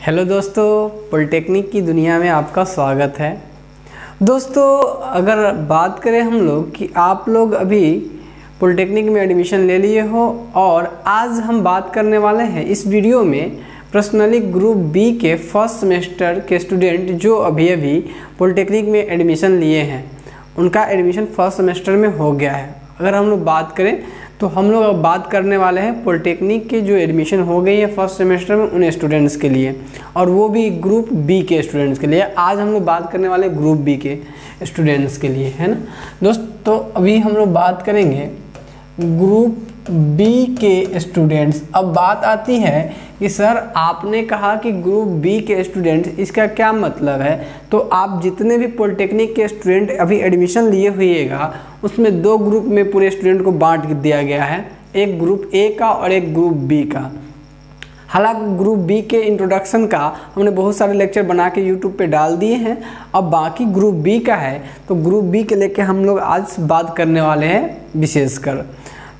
Hello दोस्तों, polytechnic की दुनिया में आपका स्वागत है। दोस्तों, अगर बात करें हम लोग कि आप लोग अभी पॉलिटेक्निक में एडमिशन ले लिए हो और आज हम बात करने वाले हैं इस वीडियो में पर्सनली ग्रुप बी के फर्स्ट सेमेस्टर के स्टूडेंट जो अभी पॉलिटेक्निक में एडमिशन लिए हैं, उनका एडमिशन फर्स्ट सेमेस्टर में हो गया है। अगर हम लोग बात करें तो हम लोग अब बात करने वाले हैं पॉलिटेक्निक के जो एडमिशन हो गई है फर्स्ट सेमेस्टर में उन स्टूडेंट्स के लिए, और वो भी ग्रुप बी के स्टूडेंट्स के लिए। आज हम लोग बात करने वाले ग्रुप बी के स्टूडेंट्स के लिए, है ना दोस्तों। अभी हम लोग बात करेंगे ग्रुप बी के स्टूडेंट्स। अब बात आती है कि सर आपने कहा कि ग्रुप बी के स्टूडेंट्स, इसका क्या मतलब है? तो आप जितने भी पॉलिटेक्निक के स्टूडेंट अभी एडमिशन लिए हुएगा उसमें दो ग्रुप में पूरे स्टूडेंट को बांट दिया गया है, एक ग्रुप ए का और एक ग्रुप बी का। हालांकि ग्रुप बी के इंट्रोडक्शन का हमने बहुत सारे लेक्चर बना के यूट्यूब पे डाल दिए हैं। अब बाकी ग्रुप बी का है, तो ग्रुप बी के लेके हम लोग आज बात करने वाले हैं विशेषकर।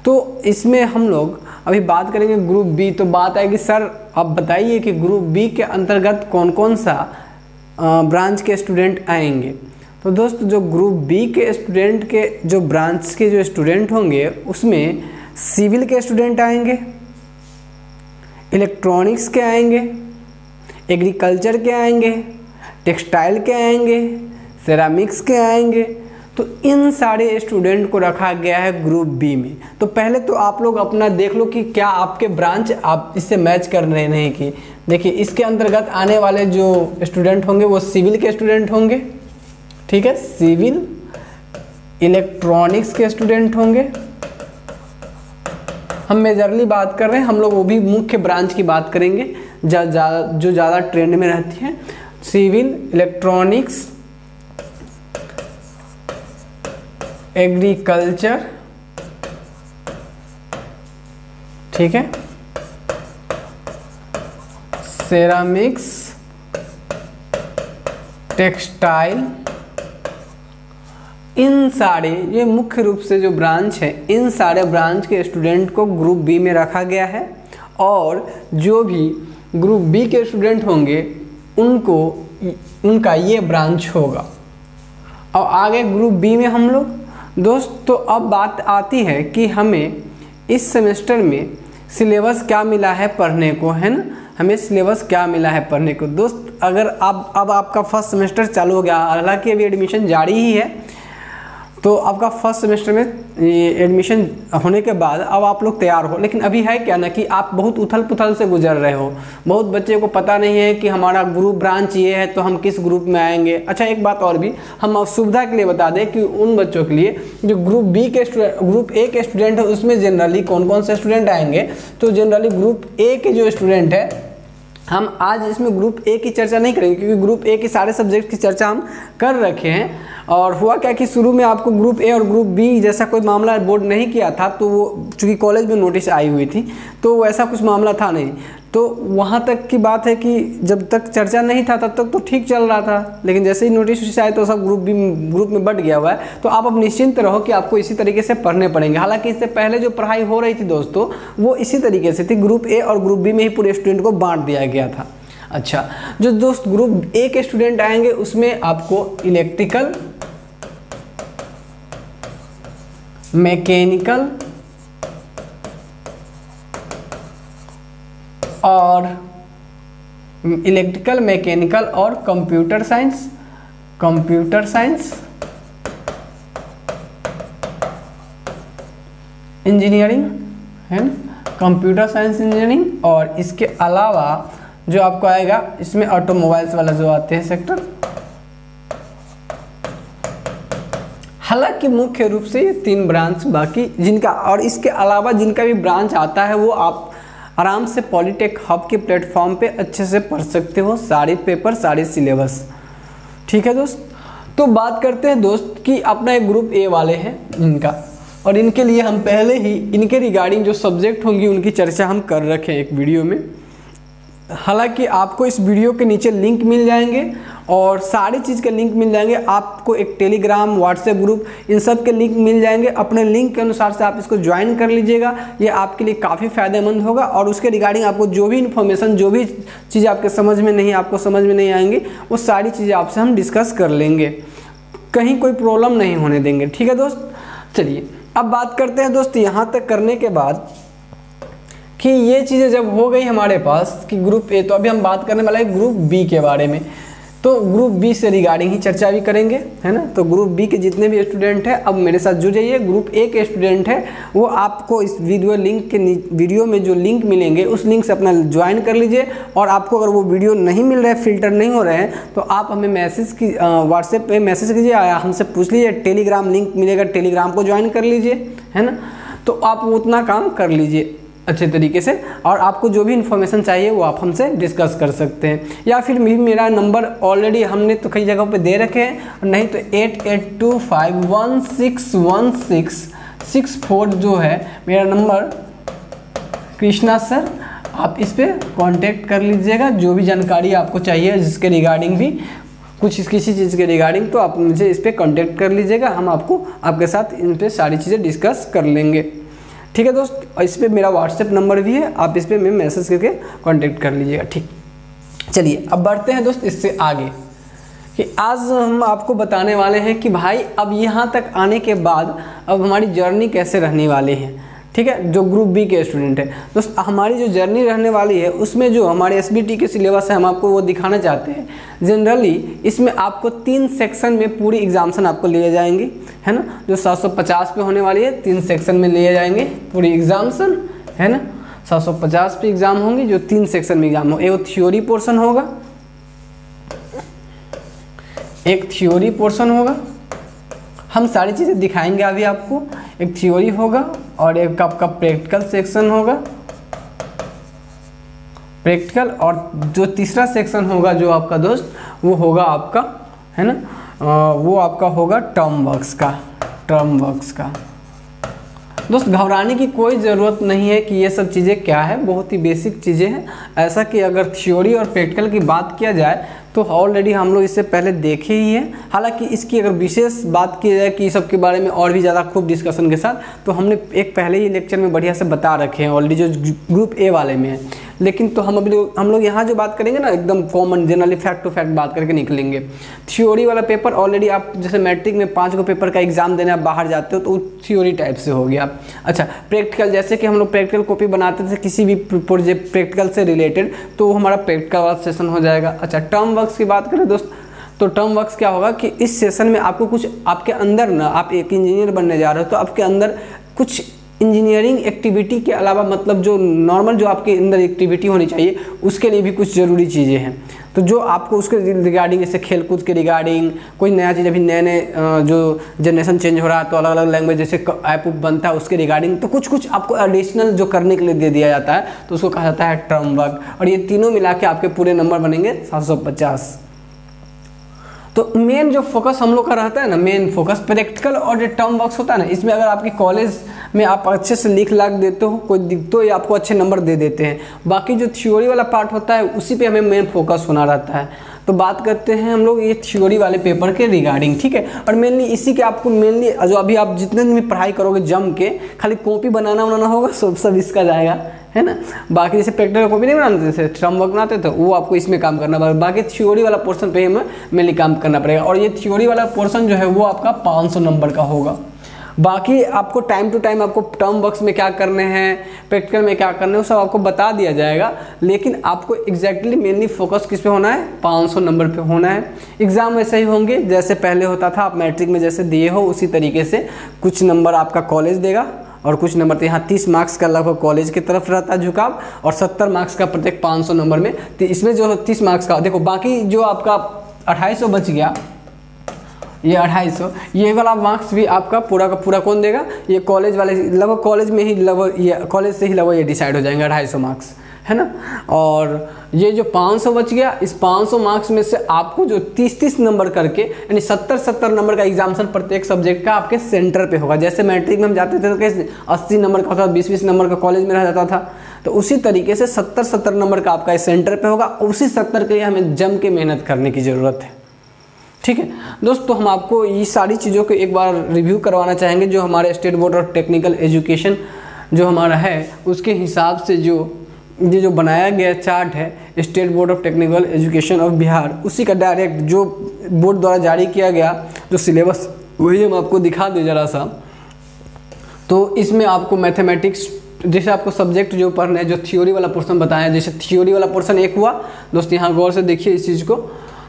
तो इसमें हम लोग अभी बात करेंगे ग्रुप बी। तो बात आएगी सर आप बताइए कि ग्रुप बी के अंतर्गत कौन कौन सा ब्रांच के स्टूडेंट आएंगे। तो दोस्त, जो ग्रुप बी के स्टूडेंट के जो ब्रांच के जो स्टूडेंट होंगे उसमें सिविल के स्टूडेंट आएंगे, इलेक्ट्रॉनिक्स के आएंगे, एग्रीकल्चर के आएंगे, टेक्सटाइल के आएंगे, सेरामिक्स के आएंगे। तो इन सारे स्टूडेंट को रखा गया है ग्रुप बी में। तो पहले तो आप लोग अपना देख लो कि क्या आपके ब्रांच आप इससे मैच कर रहे नहीं कि देखिए इसके अंतर्गत आने वाले जो स्टूडेंट होंगे वो सिविल के स्टूडेंट होंगे, ठीक है, सिविल इलेक्ट्रॉनिक्स के स्टूडेंट होंगे। हम मेजरली बात कर रहे हैं, हम लोग वो भी मुख्य ब्रांच की बात करेंगे जो ज़्यादा ट्रेंड में रहती है, सिविल इलेक्ट्रॉनिक्स एग्रीकल्चर, ठीक है, सेरामिक्स, टेक्सटाइल। इन सारे ये मुख्य रूप से जो ब्रांच है, इन सारे ब्रांच के स्टूडेंट को ग्रुप बी में रखा गया है। और जो भी ग्रुप बी के स्टूडेंट होंगे उनका ये ब्रांच होगा। और आगे ग्रुप बी में हम लोग दोस्त, तो अब बात आती है कि हमें इस सेमेस्टर में सिलेबस क्या मिला है पढ़ने को, है ना, हमें सिलेबस क्या मिला है पढ़ने को। दोस्त, अगर अब आपका फर्स्ट सेमेस्टर चालू हो गया, हालांकि अभी एडमिशन जारी ही है, तो आपका फर्स्ट सेमेस्टर में एडमिशन होने के बाद अब आप लोग तैयार हो। लेकिन अभी है क्या ना कि आप बहुत उथल पुथल से गुजर रहे हो। बहुत बच्चे को पता नहीं है कि हमारा ग्रुप ब्रांच ये है तो हम किस ग्रुप में आएंगे। अच्छा, एक बात और भी हम सुविधा के लिए बता दें कि उन बच्चों के लिए जो ग्रुप बी के ग्रुप ए के स्टूडेंट है उसमें जनरली कौन कौन से स्टूडेंट आएंगे। तो जनरली ग्रुप ए के जो स्टूडेंट है, हम आज इसमें ग्रुप ए की चर्चा नहीं करेंगे क्योंकि ग्रुप ए के सारे सब्जेक्ट की चर्चा हम कर रखे हैं। और हुआ क्या कि शुरू में आपको ग्रुप ए और ग्रुप बी जैसा कोई मामला बोर्ड नहीं किया था, तो वो चूँकि कॉलेज में नोटिस आई हुई थी तो वैसा कुछ मामला था नहीं। तो वहाँ तक की बात है कि जब तक चर्चा नहीं था तब तक तो ठीक चल रहा था, लेकिन जैसे ही नोटिस आए तो सब ग्रुप में बट गया हुआ है। तो आप अब निश्चिंत रहो कि आपको इसी तरीके से पढ़ने पड़ेंगे। हालांकि इससे पहले जो पढ़ाई हो रही थी दोस्तों वो इसी तरीके से थी, ग्रुप ए और ग्रुप बी में ही पूरे स्टूडेंट को बांट दिया गया था। अच्छा, जो दोस्त ग्रुप ए के स्टूडेंट आएंगे उसमें आपको इलेक्ट्रिकल, मैकेनिकल और इलेक्ट्रिकल, मैकेनिकल और कंप्यूटर साइंस इंजीनियरिंग, है ना, कंप्यूटर साइंस इंजीनियरिंग। और इसके अलावा जो आपको आएगा इसमें ऑटोमोबाइल्स वाला जो आते हैं सेक्टर। हालांकि मुख्य रूप से ये तीन ब्रांच बाकी जिनका, और इसके अलावा जिनका भी ब्रांच आता है वो आप आराम से पॉलिटेक हब के प्लेटफॉर्म पे अच्छे से पढ़ सकते हो, सारे पेपर सारे सिलेबस, ठीक है दोस्त। तो बात करते हैं दोस्त कि अपना एक ग्रुप ए वाले हैं इनका, और इनके लिए हम पहले ही इनके रिगार्डिंग जो सब्जेक्ट होंगी उनकी चर्चा हम कर रखे हैं एक वीडियो में। हालांकि आपको इस वीडियो के नीचे लिंक मिल जाएंगे और सारी चीज़ के लिंक मिल जाएंगे आपको। एक टेलीग्राम, व्हाट्सएप ग्रुप, इन सब के लिंक मिल जाएंगे। अपने लिंक के अनुसार से आप इसको ज्वाइन कर लीजिएगा, ये आपके लिए काफ़ी फ़ायदेमंद होगा। और उसके रिगार्डिंग आपको जो भी इन्फॉर्मेशन, जो भी चीज़ आपके समझ में नहीं, आपको समझ में नहीं आएंगी, वो सारी चीज़ें आपसे हम डिस्कस कर लेंगे, कहीं कोई प्रॉब्लम नहीं होने देंगे। ठीक है दोस्त, चलिए अब बात करते हैं दोस्त यहाँ तक करने के बाद कि ये चीज़ें जब हो गई हमारे पास कि ग्रुप ए, तो अभी हम बात करने वाले हैं ग्रुप बी के बारे में। तो ग्रुप बी से रिगार्डिंग ही चर्चा भी करेंगे, है ना। तो ग्रुप बी के जितने भी स्टूडेंट हैं अब मेरे साथ जुड़ जाइए। ग्रुप ए के स्टूडेंट हैं वो आपको इस वीडियो में जो लिंक मिलेंगे उस लिंक से अपना ज्वाइन कर लीजिए। और आपको अगर वो वीडियो नहीं मिल रहा है, फिल्टर नहीं हो रहे हैं, तो आप हमें मैसेज की व्हाट्सएप पे मैसेज कीजिए, हमसे पूछ लीजिए। टेलीग्राम लिंक मिलेगा, टेलीग्राम को ज्वाइन कर लीजिए, है ना। तो आप उतना काम कर लीजिए अच्छे तरीके से, और आपको जो भी इन्फॉर्मेशन चाहिए वो आप हमसे डिस्कस कर सकते हैं। या फिर मेरा नंबर ऑलरेडी हमने तो कई जगहों पे दे रखे हैं, नहीं तो 8825161664 जो है मेरा नंबर, कृष्णा सर, आप इस पर कांटेक्ट कर लीजिएगा। जो भी जानकारी आपको चाहिए जिसके रिगार्डिंग भी किसी चीज़ के रिगार्डिंग, तो आप मुझे इस पर कांटेक्ट कर लीजिएगा। हम आपके साथ इन पर सारी चीज़ें डिस्कस कर लेंगे। ठीक है दोस्त, और इस पर मेरा व्हाट्सएप नंबर भी है, आप इस पर मैं मैसेज करके कांटेक्ट कर लीजिएगा। ठीक, चलिए अब बढ़ते हैं दोस्त इससे आगे कि आज हम आपको बताने वाले हैं कि भाई अब यहाँ तक आने के बाद अब हमारी जर्नी कैसे रहने वाली है। ठीक है, जो ग्रुप बी के स्टूडेंट है दोस्त, हमारी जो जर्नी रहने वाली है उसमें जो हमारे एसबीटी के सिलेबस है हम आपको वो दिखाना चाहते हैं। जनरली इसमें आपको 3 सेक्शन में पूरी एग्जाम्सन आपको लिए जाएंगे, है ना। जो 750 पे होने वाली है 3 सेक्शन में लिए जाएंगे पूरी एग्जाम्सन, है ना। 750 पे एग्जाम होंगी जो 3 सेक्शन में एग्जाम हो। एक थ्योरी पोर्शन होगा, एक थ्योरी पोर्शन होगा, हम सारी चीज़ें दिखाएंगे अभी आपको। एक थ्योरी होगा और एक आपका प्रैक्टिकल सेक्शन होगा, प्रैक्टिकल। और जो तीसरा सेक्शन होगा जो आपका दोस्त वो होगा आपका, है ना, वो आपका होगा टर्म वर्क्स का। दोस्त घबराने की कोई ज़रूरत नहीं है कि ये सब चीज़ें क्या है, बहुत ही बेसिक चीज़ें हैं। ऐसा कि अगर थ्योरी और प्रैक्टिकल की बात किया जाए तो ऑलरेडी हम लोग इससे पहले देखे ही हैं। हालांकि इसकी अगर विशेष बात की जाए कि सब के बारे में और भी ज़्यादा खूब डिस्कशन के साथ, तो हमने एक पहले ही लेक्चर में बढ़िया से बता रखे हैं ऑलरेडी, जो ग्रुप ए वाले में है। लेकिन तो हम लोग यहाँ जो बात करेंगे ना, एकदम common generally fact to fact बात करके निकलेंगे। थ्योरी वाला पेपर ऑलरेडी आप जैसे मैट्रिक में 5 गो पेपर का एग्जाम देने आप बाहर जाते हो तो थ्योरी टाइप से हो गया। अच्छा, प्रैक्टिकल, जैसे कि हम लोग प्रैक्टिकल कॉपी बनाते थे किसी भी प्रोजेक्ट प्रैक्टिकल से रिलेटेड, तो वो हमारा प्रैक्टिकल वाला सेशन हो जाएगा। अच्छा, टर्म वर्क्स की बात करें दोस्त, तो टर्म वर्क्स क्या होगा कि इस सेशन में आपको कुछ आपके अंदर ना, आप एक इंजीनियर बनने जा रहे हो तो आपके अंदर कुछ इंजीनियरिंग एक्टिविटी के अलावा, मतलब जो नॉर्मल जो आपके अंदर एक्टिविटी होनी चाहिए उसके लिए भी कुछ ज़रूरी चीज़ें हैं। तो जो आपको उसके रिगार्डिंग, जैसे खेलकूद के रिगार्डिंग, कोई नया चीज़, अभी नए जो जनरेशन चेंज हो रहा है तो अलग अलग लैंग्वेज जैसे ऐप बनता है उसके रिगार्डिंग, तो कुछ आपको एडिशनल जो करने के लिए दे दिया जाता है तो उसको कहा जाता है टर्म वर्क। और ये तीनों मिला के आपके पूरे नंबर बनेंगे 750। तो मेन जो फोकस हम लोग का रहता है ना, मेन फोकस प्रैक्टिकल और जो टर्म वर्क्स होता है ना, इसमें अगर आपकी कॉलेज में आप अच्छे से लिख लाख देते हो, कोई दिखते हो, ये आपको अच्छे नंबर दे देते हैं। बाकी जो थ्योरी वाला पार्ट होता है उसी पे हमें मेन फोकस होना रहता है। तो बात करते हैं हम लोग ये थ्योरी वाले पेपर के रिगार्डिंग, ठीक है। और मेनली इसी के आपको मेनली जो अभी आप जितने दिन भी पढ़ाई करोगे जम के, खाली कॉपी बनाना होगा, सब इसका जाएगा, है ना। बाकी जैसे प्रैक्टिकल कॉपी नहीं बनाते, जैसे टर्म वर्क बनाते तो वो आपको इसमें काम करना पड़ेगा। बाकी थ्योरी वाला पोर्शन पे हमें मेनली काम करना पड़ेगा। और ये थ्योरी वाला पोर्शन जो है वो आपका 500 नंबर का होगा। बाकी आपको टाइम टू टाइम आपको टर्म वर्क्स में क्या करने हैं, प्रैक्टिकल में क्या करने हैं, वो सब आपको बता दिया जाएगा। लेकिन आपको एग्जैक्टली मेनली फोकस किस पे होना है, 500 नंबर पे होना है। एग्ज़ाम वैसे ही होंगे जैसे पहले होता था, आप मैट्रिक में जैसे दिए हो उसी तरीके से। कुछ नंबर आपका कॉलेज देगा और कुछ नंबर तो यहाँ 30 मार्क्स का लगभग कॉलेज की तरफ रहता है झुकाव, और 70 मार्क्स का प्रत्येक 500 नंबर में। तो इसमें जो 30 मार्क्स का देखो, बाकी जो आपका 250 बच गया, ये 250, ये वाला मार्क्स भी आपका पूरा का पूरा कौन देगा, ये कॉलेज वाले, लगभग कॉलेज में ही लगभग ये कॉलेज से ही लगभग ये डिसाइड हो जाएंगे 250 मार्क्स, है ना। और ये जो 500 बच गया, इस 500 मार्क्स में से आपको जो 30-30 नंबर करके, यानी 70-70 नंबर का एग्जामिनेशन प्रत्येक सब्जेक्ट का आपके सेंटर पे होगा। जैसे मैट्रिक में हम जाते थे तो कैसे 80 नंबर का होता था, 20-20 नंबर का कॉलेज में रह जाता था, तो उसी तरीके से 70-70 नंबर का आपका सेंटर पे होगा। उसी 70 के लिए हमें जम के मेहनत करने की ज़रूरत है। ठीक है दोस्त, तो हम आपको ये सारी चीज़ों को एक बार रिव्यू करवाना चाहेंगे जो हमारे state board of technical education जो हमारा है उसके हिसाब से जो बनाया गया चार्ट है state board of technical education of Bihar, उसी का डायरेक्ट जो बोर्ड द्वारा जारी किया गया जो सिलेबस, वही हम आपको दिखा दें ज़रा सा। तो इसमें आपको मैथमेटिक्स जैसे आपको सब्जेक्ट जो पढ़ना है, जो थ्योरी वाला पोर्शन बताया, जैसे थ्योरी वाला पोर्शन एक हुआ दोस्त, यहाँ गौर से देखिए इस चीज़ को।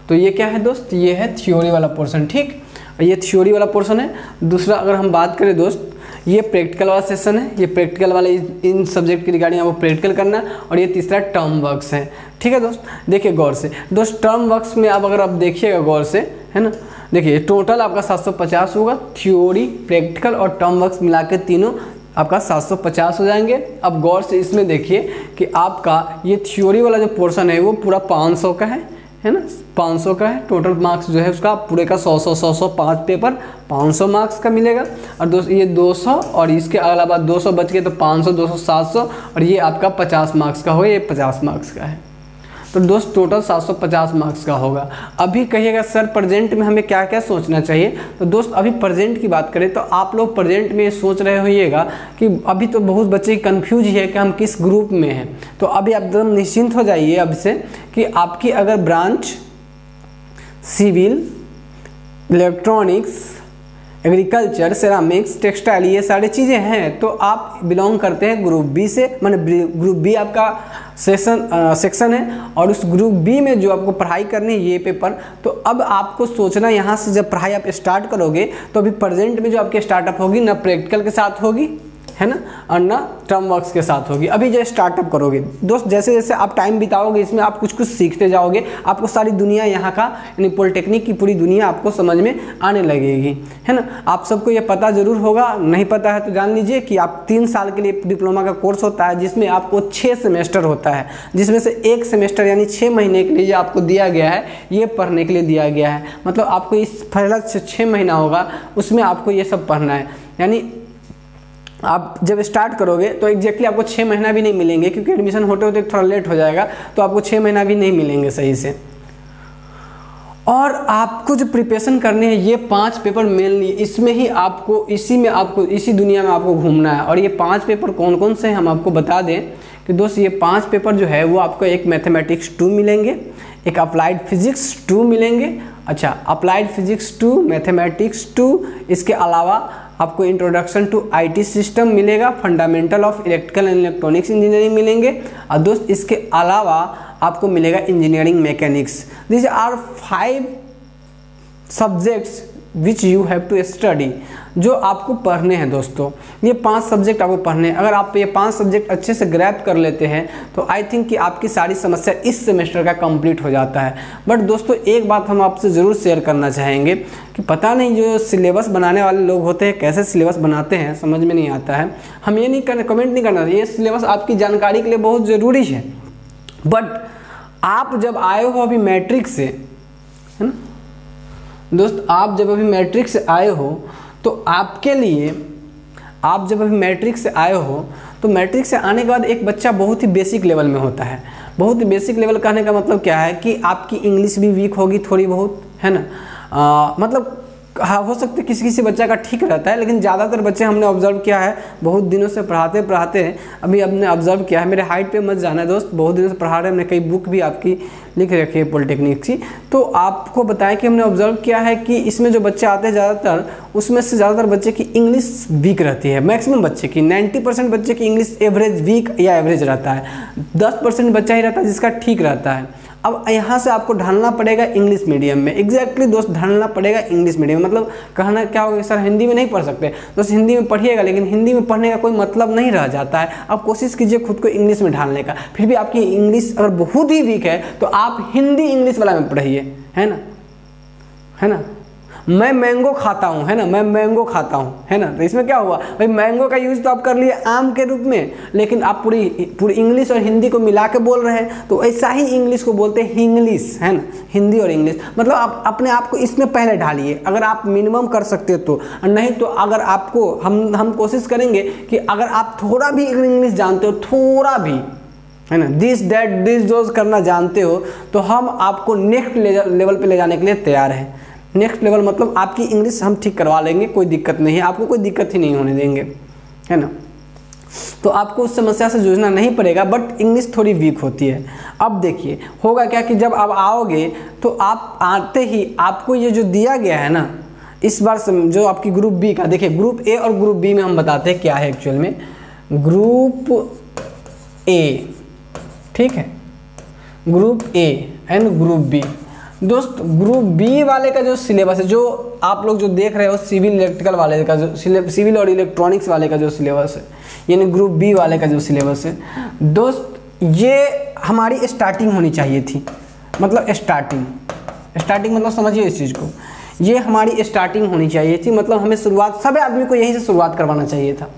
तो ये क्या है दोस्त, ये है थ्योरी वाला पोर्शन, ठीक, ये थ्योरी वाला पोर्शन है। दूसरा अगर हम बात करें दोस्त, ये प्रैक्टिकल वाला सेशन है, ये प्रैक्टिकल वाले इन सब्जेक्ट की रिगार्डिंग आपको प्रैक्टिकल करना है। और ये तीसरा टर्म वर्क्स है, ठीक है दोस्त। देखिए गौर से दोस्त, टर्म वर्क्स में अब अगर आप देखिएगा गौर से, है ना, देखिए टोटल आपका 750 होगा, थ्योरी, प्रैक्टिकल और टर्म वर्क्स मिला के तीनों आपका 750 हो जाएंगे। अब गौर से इसमें देखिए कि आपका ये थ्योरी वाला जो पोर्शन है वो पूरा 500 का है ना, 500 का है। टोटल मार्क्स जो है उसका पूरे का 100 5 पेपर 500 मार्क्स का मिलेगा। और दोस्त ये 200 और इसके अलावा 200 बच गए तो 500 200 700, और ये आपका 50 मार्क्स का हो, ये 50 मार्क्स का है। तो दोस्त टोटल 750 मार्क्स का होगा। अभी कहिएगा सर प्रेजेंट में हमें क्या क्या सोचना चाहिए, तो दोस्त अभी प्रेजेंट की बात करें तो आप लोग प्रेजेंट में सोच रहे होइएगा कि अभी तो बहुत बच्चे कंफ्यूज ही है कि हम किस ग्रुप में हैं। तो अभी आप एकदम निश्चिंत हो जाइए अब से कि आपकी अगर branch civil, electronics, agriculture, ceramics, textile ये सारी चीज़ें हैं तो आप बिलोंग करते हैं ग्रुप बी से, माने ग्रुप बी आपका सेक्शन है। और उस ग्रुप बी में जो आपको पढ़ाई करनी है ये पेपर, तो अब आपको सोचना यहाँ से जब पढ़ाई आप स्टार्ट करोगे तो अभी प्रेजेंट में जो आपकी स्टार्टअप होगी ना प्रैक्टिकल के साथ होगी, है ना, और ना टर्म वर्क्स के साथ होगी। अभी जो स्टार्टअप करोगे दोस्त, जैसे जैसे आप टाइम बिताओगे इसमें आप कुछ कुछ सीखते जाओगे, आपको सारी दुनिया यहाँ का यानी पॉलिटेक्निक की पूरी दुनिया आपको समझ में आने लगेगी, है ना। आप सबको ये पता जरूर होगा, नहीं पता है तो जान लीजिए कि आप 3 साल के लिए डिप्लोमा का कोर्स होता है जिसमें आपको 6 सेमेस्टर होता है, जिसमें से 1 सेमेस्टर यानी 6 महीने के लिए जो आपको दिया गया है ये पढ़ने के लिए दिया गया है। मतलब आपको इस पहला 6 महीना होगा उसमें आपको ये सब पढ़ना है। यानी आप जब स्टार्ट करोगे तो एग्जैक्टली आपको 6 महीना भी नहीं मिलेंगे, क्योंकि एडमिशन होते होते थोड़ा लेट हो जाएगा, तो आपको 6 महीना भी नहीं मिलेंगे सही से। और आपको जो प्रिपरेशन करनी है ये 5 पेपर मेनली इसमें ही आपको इसी दुनिया में आपको घूमना है। और ये 5 पेपर कौन कौन से हैं हम आपको बता दें कि दोस्त ये 5 पेपर जो है वो आपको एक मैथमेटिक्स 2 मिलेंगे, एक अप्लाइड फिजिक्स 2 मिलेंगे, अच्छा अप्लाइड फिजिक्स 2, मैथमेटिक्स 2, इसके अलावा आपको इंट्रोडक्शन टू आईटी सिस्टम मिलेगा, fundamental of electrical and electronics engineering मिलेंगे, और दोस्त इसके अलावा आपको मिलेगा engineering mechanics. This are 5 subjects which you have to study, जो आपको पढ़ने हैं दोस्तों। ये 5 सब्जेक्ट आपको पढ़ने हैं। अगर आप ये 5 सब्जेक्ट अच्छे से ग्रैब कर लेते हैं तो आई थिंक कि आपकी सारी समस्या इस सेमेस्टर का कंप्लीट हो जाता है। बट दोस्तों एक बात हम आपसे ज़रूर शेयर करना चाहेंगे कि पता नहीं जो सिलेबस बनाने वाले लोग होते हैं कैसे सिलेबस बनाते हैं, समझ में नहीं आता है। हम ये नहीं करना, कमेंट नहीं करना, ये सिलेबस आपकी जानकारी के लिए बहुत ज़रूरी है। बट आप जब आए हो अभी मैट्रिक से, है ना दोस्त, आप जब अभी मैट्रिक से आए हो तो आपके लिए, आप जब अभी मैट्रिक से आए हो तो मैट्रिक से आने के बाद एक बच्चा बहुत ही बेसिक लेवल में होता है। बहुत ही बेसिक लेवल कहने का मतलब क्या है कि आपकी इंग्लिश भी वीक होगी थोड़ी बहुत, है ना, मतलब हाँ हो सकता है किसी किसी बच्चा का ठीक रहता है, लेकिन ज़्यादातर बच्चे हमने ऑब्जर्व किया है बहुत दिनों से पढ़ाते पढ़ाते अभी हमने ऑब्जर्व किया है, मेरे हाइट पे मत जाना है दोस्त, बहुत दिनों से पढ़ा रहे हैं, हमने कई बुक भी आपकी लिख रखी है पॉलिटेक्निक की। तो आपको बताएं कि हमने ऑब्जर्व किया है कि इसमें जो बच्चे आते हैं ज़्यादातर, उसमें से ज़्यादातर बच्चे की इंग्लिश वीक रहती है। मैक्सिमम बच्चे की 90% बच्चे की इंग्लिश एवरेज वीक या एवरेज रहता है, 10% बच्चा ही रहता है जिसका ठीक रहता है। अब यहाँ से आपको ढालना पड़ेगा इंग्लिश मीडियम में। एग्जैक्टली दोस्त ढालना पड़ेगा इंग्लिश मीडियम में। मतलब कहना क्या होगा सर हिंदी में नहीं पढ़ सकते, दोस्त हिंदी में पढ़िएगा, लेकिन हिंदी में पढ़ने का कोई मतलब नहीं रह जाता है। आप कोशिश कीजिए खुद को इंग्लिश में ढालने का। फिर भी आपकी इंग्लिश अगर बहुत ही वीक है तो आप हिंदी इंग्लिश वाला में पढ़िए, है ना, है ना। मैं मैंगो खाता हूँ, है ना, मैं मैंगो खाता हूँ, है ना, तो इसमें क्या हुआ भाई, मैंगो का यूज़ तो आप कर लिए आम के रूप में, लेकिन आप पूरी इंग्लिश और हिंदी को मिला के बोल रहे हैं, तो ऐसा ही इंग्लिश को बोलते हैं इंग्लिश, है ना, हिंदी और इंग्लिश। मतलब आप अपने आप को इसमें पहले ढालिए अगर आप मिनिमम कर सकते तो, नहीं तो अगर आपको हम कोशिश करेंगे कि अगर आप थोड़ा भी इंग्लिश जानते हो, थोड़ा भी, है ना, दिस दैट दिस जोज करना जानते हो, तो हम आपको नेक्स्ट लेवल पे ले जाने के लिए तैयार हैं। नेक्स्ट लेवल मतलब आपकी इंग्लिश हम ठीक करवा लेंगे, कोई दिक्कत नहीं है, आपको कोई दिक्कत ही नहीं होने देंगे, है ना। तो आपको उस समस्या से जूझना नहीं पड़ेगा, बट इंग्लिश थोड़ी वीक होती है। अब देखिए होगा क्या कि जब आप आओगे तो आप आते ही आपको ये जो दिया गया है ना, इस बार जो आपकी ग्रुप बी का, देखिए ग्रुप ए और ग्रुप बी में हम बताते हैं क्या है एक्चुअल में। ग्रुप ए, ठीक है, group A and group B. दोस्त ग्रुप बी वाले का जो सिलेबस है, जो आप लोग जो देख रहे हो सिविल इलेक्ट्रिकल वाले का जो सिविल और इलेक्ट्रॉनिक्स वाले का जो सिलेबस है, यानी ग्रुप बी वाले का जो सिलेबस है दोस्त, ये हमारी स्टार्टिंग होनी चाहिए थी। मतलब स्टार्टिंग मतलब समझिए इस चीज़ को, ये हमारी स्टार्टिंग होनी चाहिए थी। मतलब हमें शुरुआत, सभी आदमी को यहीं से शुरुआत करवाना चाहिए था।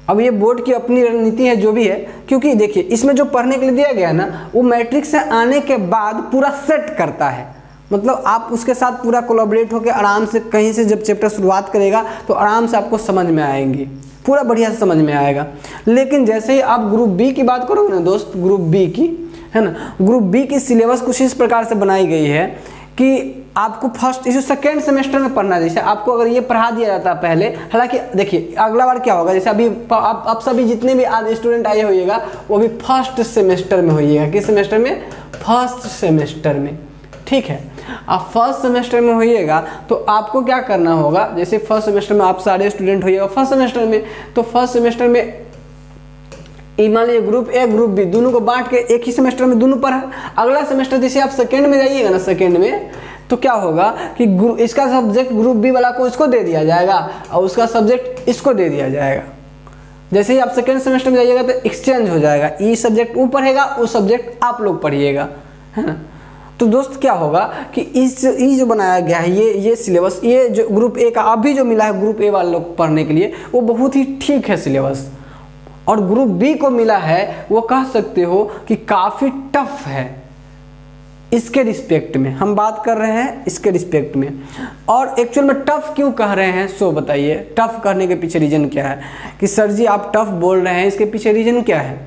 अब ये बोर्ड की अपनी रणनीति है जो भी है, क्योंकि देखिए इसमें जो पढ़ने के लिए दिया गया है ना, वो मैट्रिक से आने के बाद पूरा सेट करता है। मतलब आप उसके साथ पूरा कोलैबोरेट होकर आराम से कहीं से जब चैप्टर शुरुआत करेगा तो आराम से आपको समझ में आएंगी, पूरा बढ़िया से समझ में आएगा। लेकिन जैसे ही आप ग्रुप बी की बात करोगे ना दोस्त, ग्रुप बी की, है ना, ग्रुप बी की सिलेबस कुछ इस प्रकार से बनाई गई है कि आपको फर्स्ट इस सेकेंड सेमेस्टर में पढ़ना है। जैसे आपको अगर ये पढ़ा दिया जाता है पहले, हालांकि देखिए अगला बार क्या होगा, जैसे अभी आप सभी जितने भी आज स्टूडेंट आए होइएगा वो भी फर्स्ट सेमेस्टर में होइएगा। किस सेमेस्टर में? फर्स्ट सेमेस्टर में, ठीक है। आप फर्स्ट सेमेस्टर में होइएगा तो आपको क्या करना होगा, जैसे फर्स्ट सेमेस्टर में आप सारे स्टूडेंट होइएगा फर्स्ट सेमेस्टर में, तो फर्स्ट सेमेस्टर में मान लीजिए ग्रुप ए ग्रुप बी दोनों को बांट के एक ही सेमेस्टर में दोनों पढ़ा। अगला सेमेस्टर जैसे आप सेकेंड में जाइएगा ना, सेकेंड में तो क्या होगा कि इसका सब्जेक्ट ग्रुप बी वाला को इसको दे दिया जाएगा और उसका सब्जेक्ट इसको दे दिया जाएगा। जैसे ही आप सेकेंड सेमेस्टर में जाइएगा तो एक्सचेंज हो जाएगा, ये सब्जेक्ट वो पढ़ेगा, वो सब्जेक्ट आप लोग पढ़िएगा, है ना। तो दोस्त क्या होगा कि ये जो बनाया गया है ये सिलेबस, ये जो ग्रुप ए का अभी जो मिला है ग्रुप ए वाले लोग को पढ़ने के लिए, वो बहुत ही ठीक है सिलेबस। और ग्रुप बी को मिला है वो कह सकते हो कि काफ़ी टफ है। इसके रिस्पेक्ट में हम बात कर रहे हैं, इसके रिस्पेक्ट में। और एक्चुअल में टफ क्यों कह रहे हैं, सो बताइए टफ कहने के पीछे रीजन क्या है कि सर जी आप टफ बोल रहे हैं, इसके पीछे रीजन क्या है।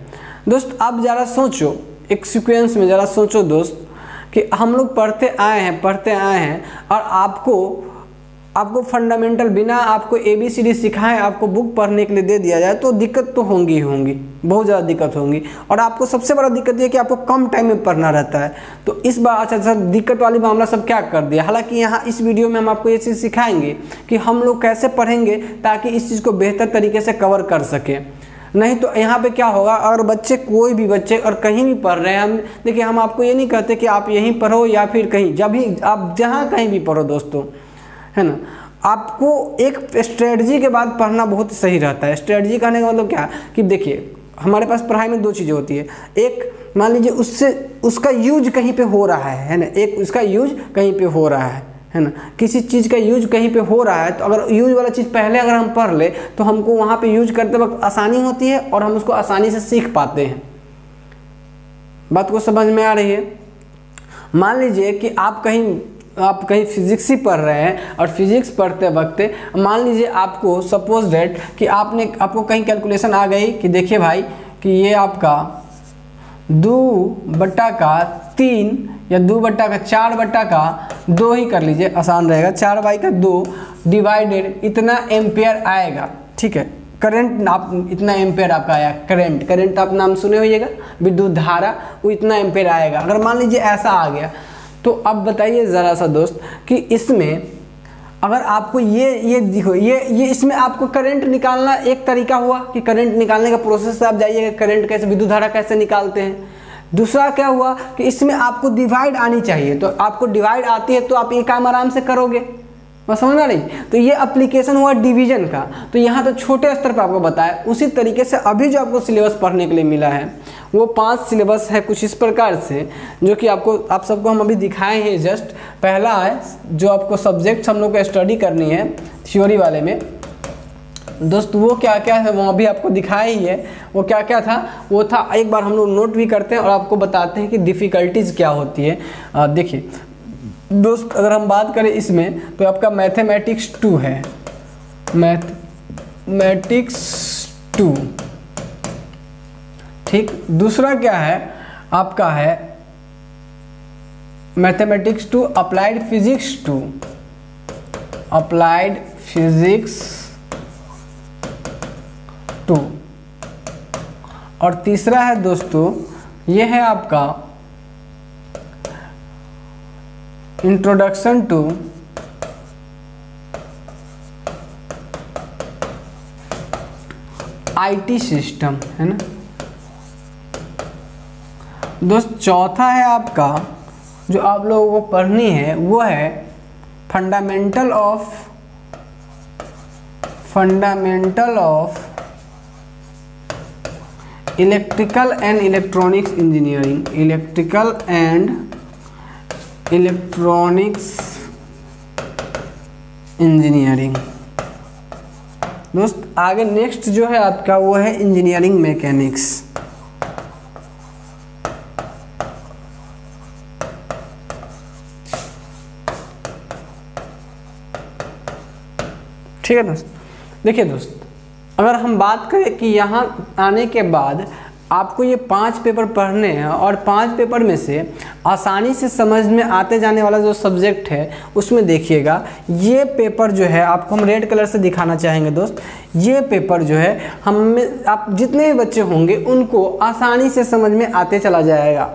दोस्त आप ज़रा सोचो, एक सीक्वेंस में ज़रा सोचो दोस्त कि हम लोग पढ़ते आए हैं और आपको फंडामेंटल बिना आपको ABCD सिखाएं आपको बुक पढ़ने के लिए दे दिया जाए तो दिक्कत तो होंगी, बहुत ज़्यादा दिक्कत होंगी। और आपको सबसे बड़ा दिक्कत ये कि आपको कम टाइम में पढ़ना रहता है। तो इस बार अच्छा सर दिक्कत वाली मामला सब क्या कर दिया। हालांकि यहाँ इस वीडियो में हम आपको ये चीज़ सिखाएंगे कि हम लोग कैसे पढ़ेंगे ताकि इस चीज़ को बेहतर तरीके से कवर कर सकें। नहीं तो यहाँ पे क्या होगा, अगर बच्चे कोई भी बच्चे और कहीं भी पढ़ रहे हैं, हम देखिए हम आपको ये नहीं कहते कि आप यहीं पढ़ो या फिर कहीं, जब भी आप जहाँ कहीं भी पढ़ो दोस्तों, है ना, आपको एक स्ट्रेटजी के बाद पढ़ना बहुत सही रहता है। स्ट्रेटजी कहने का मतलब क्या कि देखिए हमारे पास पढ़ाई में दो चीज़ें होती है, एक मान लीजिए उसका यूज कहीं पे हो रहा है ना, एक उसका यूज कहीं पे हो रहा है ना, किसी चीज़ का यूज कहीं पे हो रहा है तो अगर यूज वाला चीज़ पहले अगर हम पढ़ ले तो हमको वहाँ पे यूज करते वक्त आसानी होती है और हम उसको आसानी से सीख पाते हैं। बात को समझ में आ रही है। मान लीजिए कि आप कहीं फिजिक्स ही पढ़ रहे हैं और फिजिक्स पढ़ते वक्त मान लीजिए आपको सपोज डेट कि आपको कहीं कैलकुलेशन आ गई कि देखिए भाई कि ये आपका 2/3 या 2/4/2 ही कर लीजिए, आसान रहेगा, 4/2 डिवाइडेड इतना एम्पेयर आएगा, ठीक है। करंट आप इतना एम्पेयर आपका आया, करंट आप नाम सुने होइएगा, विद्युत धारा, वो इतना एम्पेयर आएगा। अगर मान लीजिए ऐसा आ गया तो अब बताइए ज़रा सा दोस्त कि इसमें अगर आपको ये देखो ये इसमें आपको करंट निकालना एक तरीका हुआ कि करंट निकालने का प्रोसेस से आप जाइएगा, करंट कैसे, विद्युत धारा कैसे निकालते हैं। दूसरा क्या हुआ कि इसमें आपको डिवाइड आनी चाहिए, तो आपको डिवाइड आती है तो आप ये काम आराम से करोगे, बस समझना नहीं। तो ये एप्लीकेशन हुआ डिवीजन का, तो यहाँ तो छोटे स्तर पर आपको बताया। उसी तरीके से अभी जो आपको सिलेबस पढ़ने के लिए मिला है वो 5 सिलेबस है कुछ इस प्रकार से, जो कि आप सबको हम अभी दिखाए हैं। जस्ट पहला है जो आपको सब्जेक्ट हम लोग को स्टडी करनी है थ्योरी वाले में दोस्त, वो क्या क्या है वो अभी आपको दिखाया ही है। वो क्या क्या था, वो था एक बार हम लोग नोट भी करते हैं और आपको बताते हैं कि डिफ़िकल्टीज़ क्या होती है। देखिए दोस्त अगर हम बात करें इसमें तो आपका मैथमेटिक्स 2 है, मैथमेटिक्स 2, ठीक। दूसरा क्या है आपका है mathematics two applied physics two, applied physics two. और तीसरा है दोस्तों, ये है आपका इंट्रोडक्शन टू आईटी सिस्टम, है ना दोस्त। चौथा है आपका जो आप लोगों को पढ़नी है वो है fundamental of electrical and electronics engineering, electrical and electronics engineering. दोस्त आगे नेक्स्ट जो है आपका वो है इंजीनियरिंग मैकेनिक्स। ठीक है दोस्त। देखिए दोस्त, अगर हम बात करें कि यहाँ आने के बाद आपको ये 5 पेपर पढ़ने हैं और 5 पेपर में से आसानी से समझ में आते जाने वाला जो सब्जेक्ट है उसमें देखिएगा, ये पेपर जो है आपको हम रेड कलर से दिखाना चाहेंगे दोस्त। ये पेपर जो है हमें आप जितने भी बच्चे होंगे उनको आसानी से समझ में आते चला जाएगा,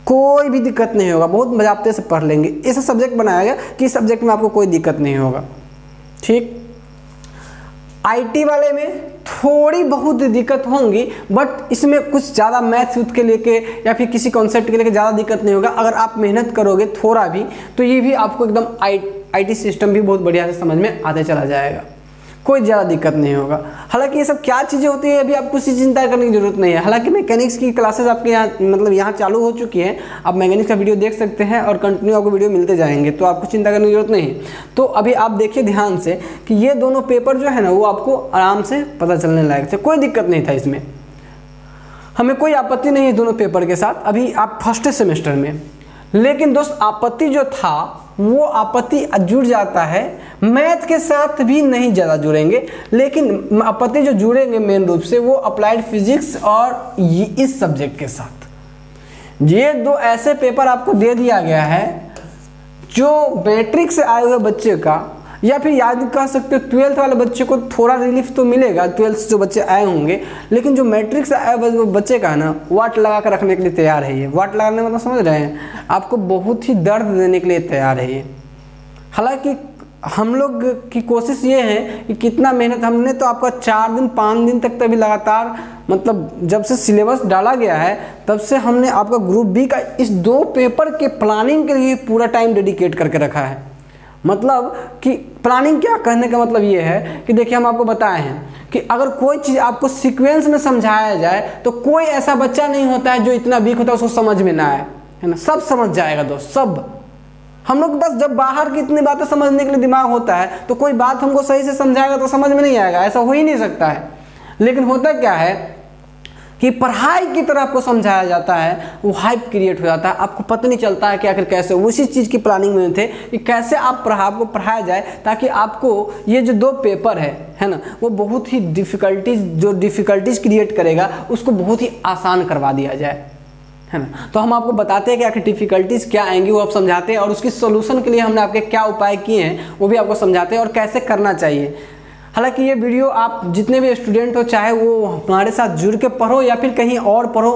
कोई भी दिक्कत नहीं होगा, बहुत मजाते से पढ़ लेंगे। ऐसा सब्जेक्ट बनाया गया कि इस सब्जेक्ट में आपको कोई दिक्कत नहीं होगा। ठीक, आईटी वाले में थोड़ी बहुत दिक्कत होंगी, बट इसमें कुछ ज़्यादा मैथ्स के लेके या फिर किसी कॉन्सेप्ट के लेके ज़्यादा दिक्कत नहीं होगा। अगर आप मेहनत करोगे थोड़ा भी तो ये भी आपको एकदम आईटी सिस्टम भी बहुत बढ़िया से समझ में आते चला जाएगा, कोई ज़्यादा दिक्कत नहीं होगा। हालांकि ये सब क्या चीज़ें होती है अभी आपको किसी चिंता करने की जरूरत नहीं है। हालांकि मैकेनिक्स की क्लासेस आपके यहाँ मतलब यहाँ चालू हो चुकी हैं, आप मैकेनिक्स का वीडियो देख सकते हैं और कंटिन्यू आपको वीडियो मिलते जाएंगे, तो आपको चिंता करने की जरूरत नहीं है। तो अभी आप देखिए ध्यान से कि ये दोनों पेपर जो है ना वो आपको आराम से पता चलने लायक थे, कोई दिक्कत नहीं था इसमें, हमें कोई आपत्ति नहीं है दोनों पेपर के साथ। अभी आप फर्स्ट सेमेस्टर में, लेकिन दोस्त आपत्ति जो था वो आपत्ति जुड़ जाता है, मैथ के साथ भी नहीं ज़्यादा जुड़ेंगे, लेकिन आपत्ति जो जुड़ेंगे मेन रूप से वो अप्लाइड फिजिक्स और इस सब्जेक्ट के साथ। ये 2 ऐसे पेपर आपको दे दिया गया है जो मैट्रिक से आए हुए बच्चे का, या फिर याद कह सकते हो 12th वाले बच्चे को थोड़ा रिलीफ तो मिलेगा, 12th से जो बच्चे आए होंगे, लेकिन जो मैट्रिक से आए हुए बच्चे का है ना वाट लगा कर रखने के लिए तैयार है। ये वाट लगाने मतलब समझ रहे हैं, आपको बहुत ही दर्द देने के लिए तैयार है ये। हालांकि हम लोग की कोशिश ये है कि कितना मेहनत, हमने तो आपका 4 दिन 5 दिन तक तभी लगातार मतलब जब से सिलेबस डाला गया है तब से हमने आपका ग्रुप बी का इस 2 पेपर के प्लानिंग के लिए पूरा टाइम डेडिकेट करके रखा है। मतलब कि प्लानिंग क्या कहने का मतलब ये है कि देखिए हम आपको बताए हैं कि अगर कोई चीज़ आपको सीक्वेंस में समझाया जाए तो कोई ऐसा बच्चा नहीं होता है जो इतना वीक होता है उसको समझ में ना आए, है ना, सब समझ जाएगा दोस्त, सब। हम लोग बस जब बाहर की इतनी बातें समझने के लिए दिमाग होता है तो कोई बात हमको सही से समझाएगा तो समझ में नहीं आएगा, ऐसा हो ही नहीं सकता है। लेकिन होता क्या है कि पढ़ाई की तरह आपको समझाया जाता है, वो हाइप क्रिएट हो जाता है, आपको पता नहीं चलता है कि आखिर कैसे। उसी चीज़ की प्लानिंग में थे कि कैसे आपको पढ़ाया जाए ताकि आपको ये जो 2 पेपर है ना, वो बहुत ही डिफ़िकल्टीज क्रिएट करेगा उसको बहुत ही आसान करवा दिया जाए, है ना। तो हम आपको बताते हैं कि आखिर डिफ़िकल्टीज क्या आएंगी वो आप समझाते हैं, और उसकी सोल्यूशन के लिए हमने आपके क्या उपाय किए हैं वो भी आपको समझाते हैं और कैसे करना चाहिए। हालांकि ये वीडियो आप जितने भी स्टूडेंट हो, चाहे वो हमारे साथ जुड़ के पढ़ो या फिर कहीं और पढ़ो,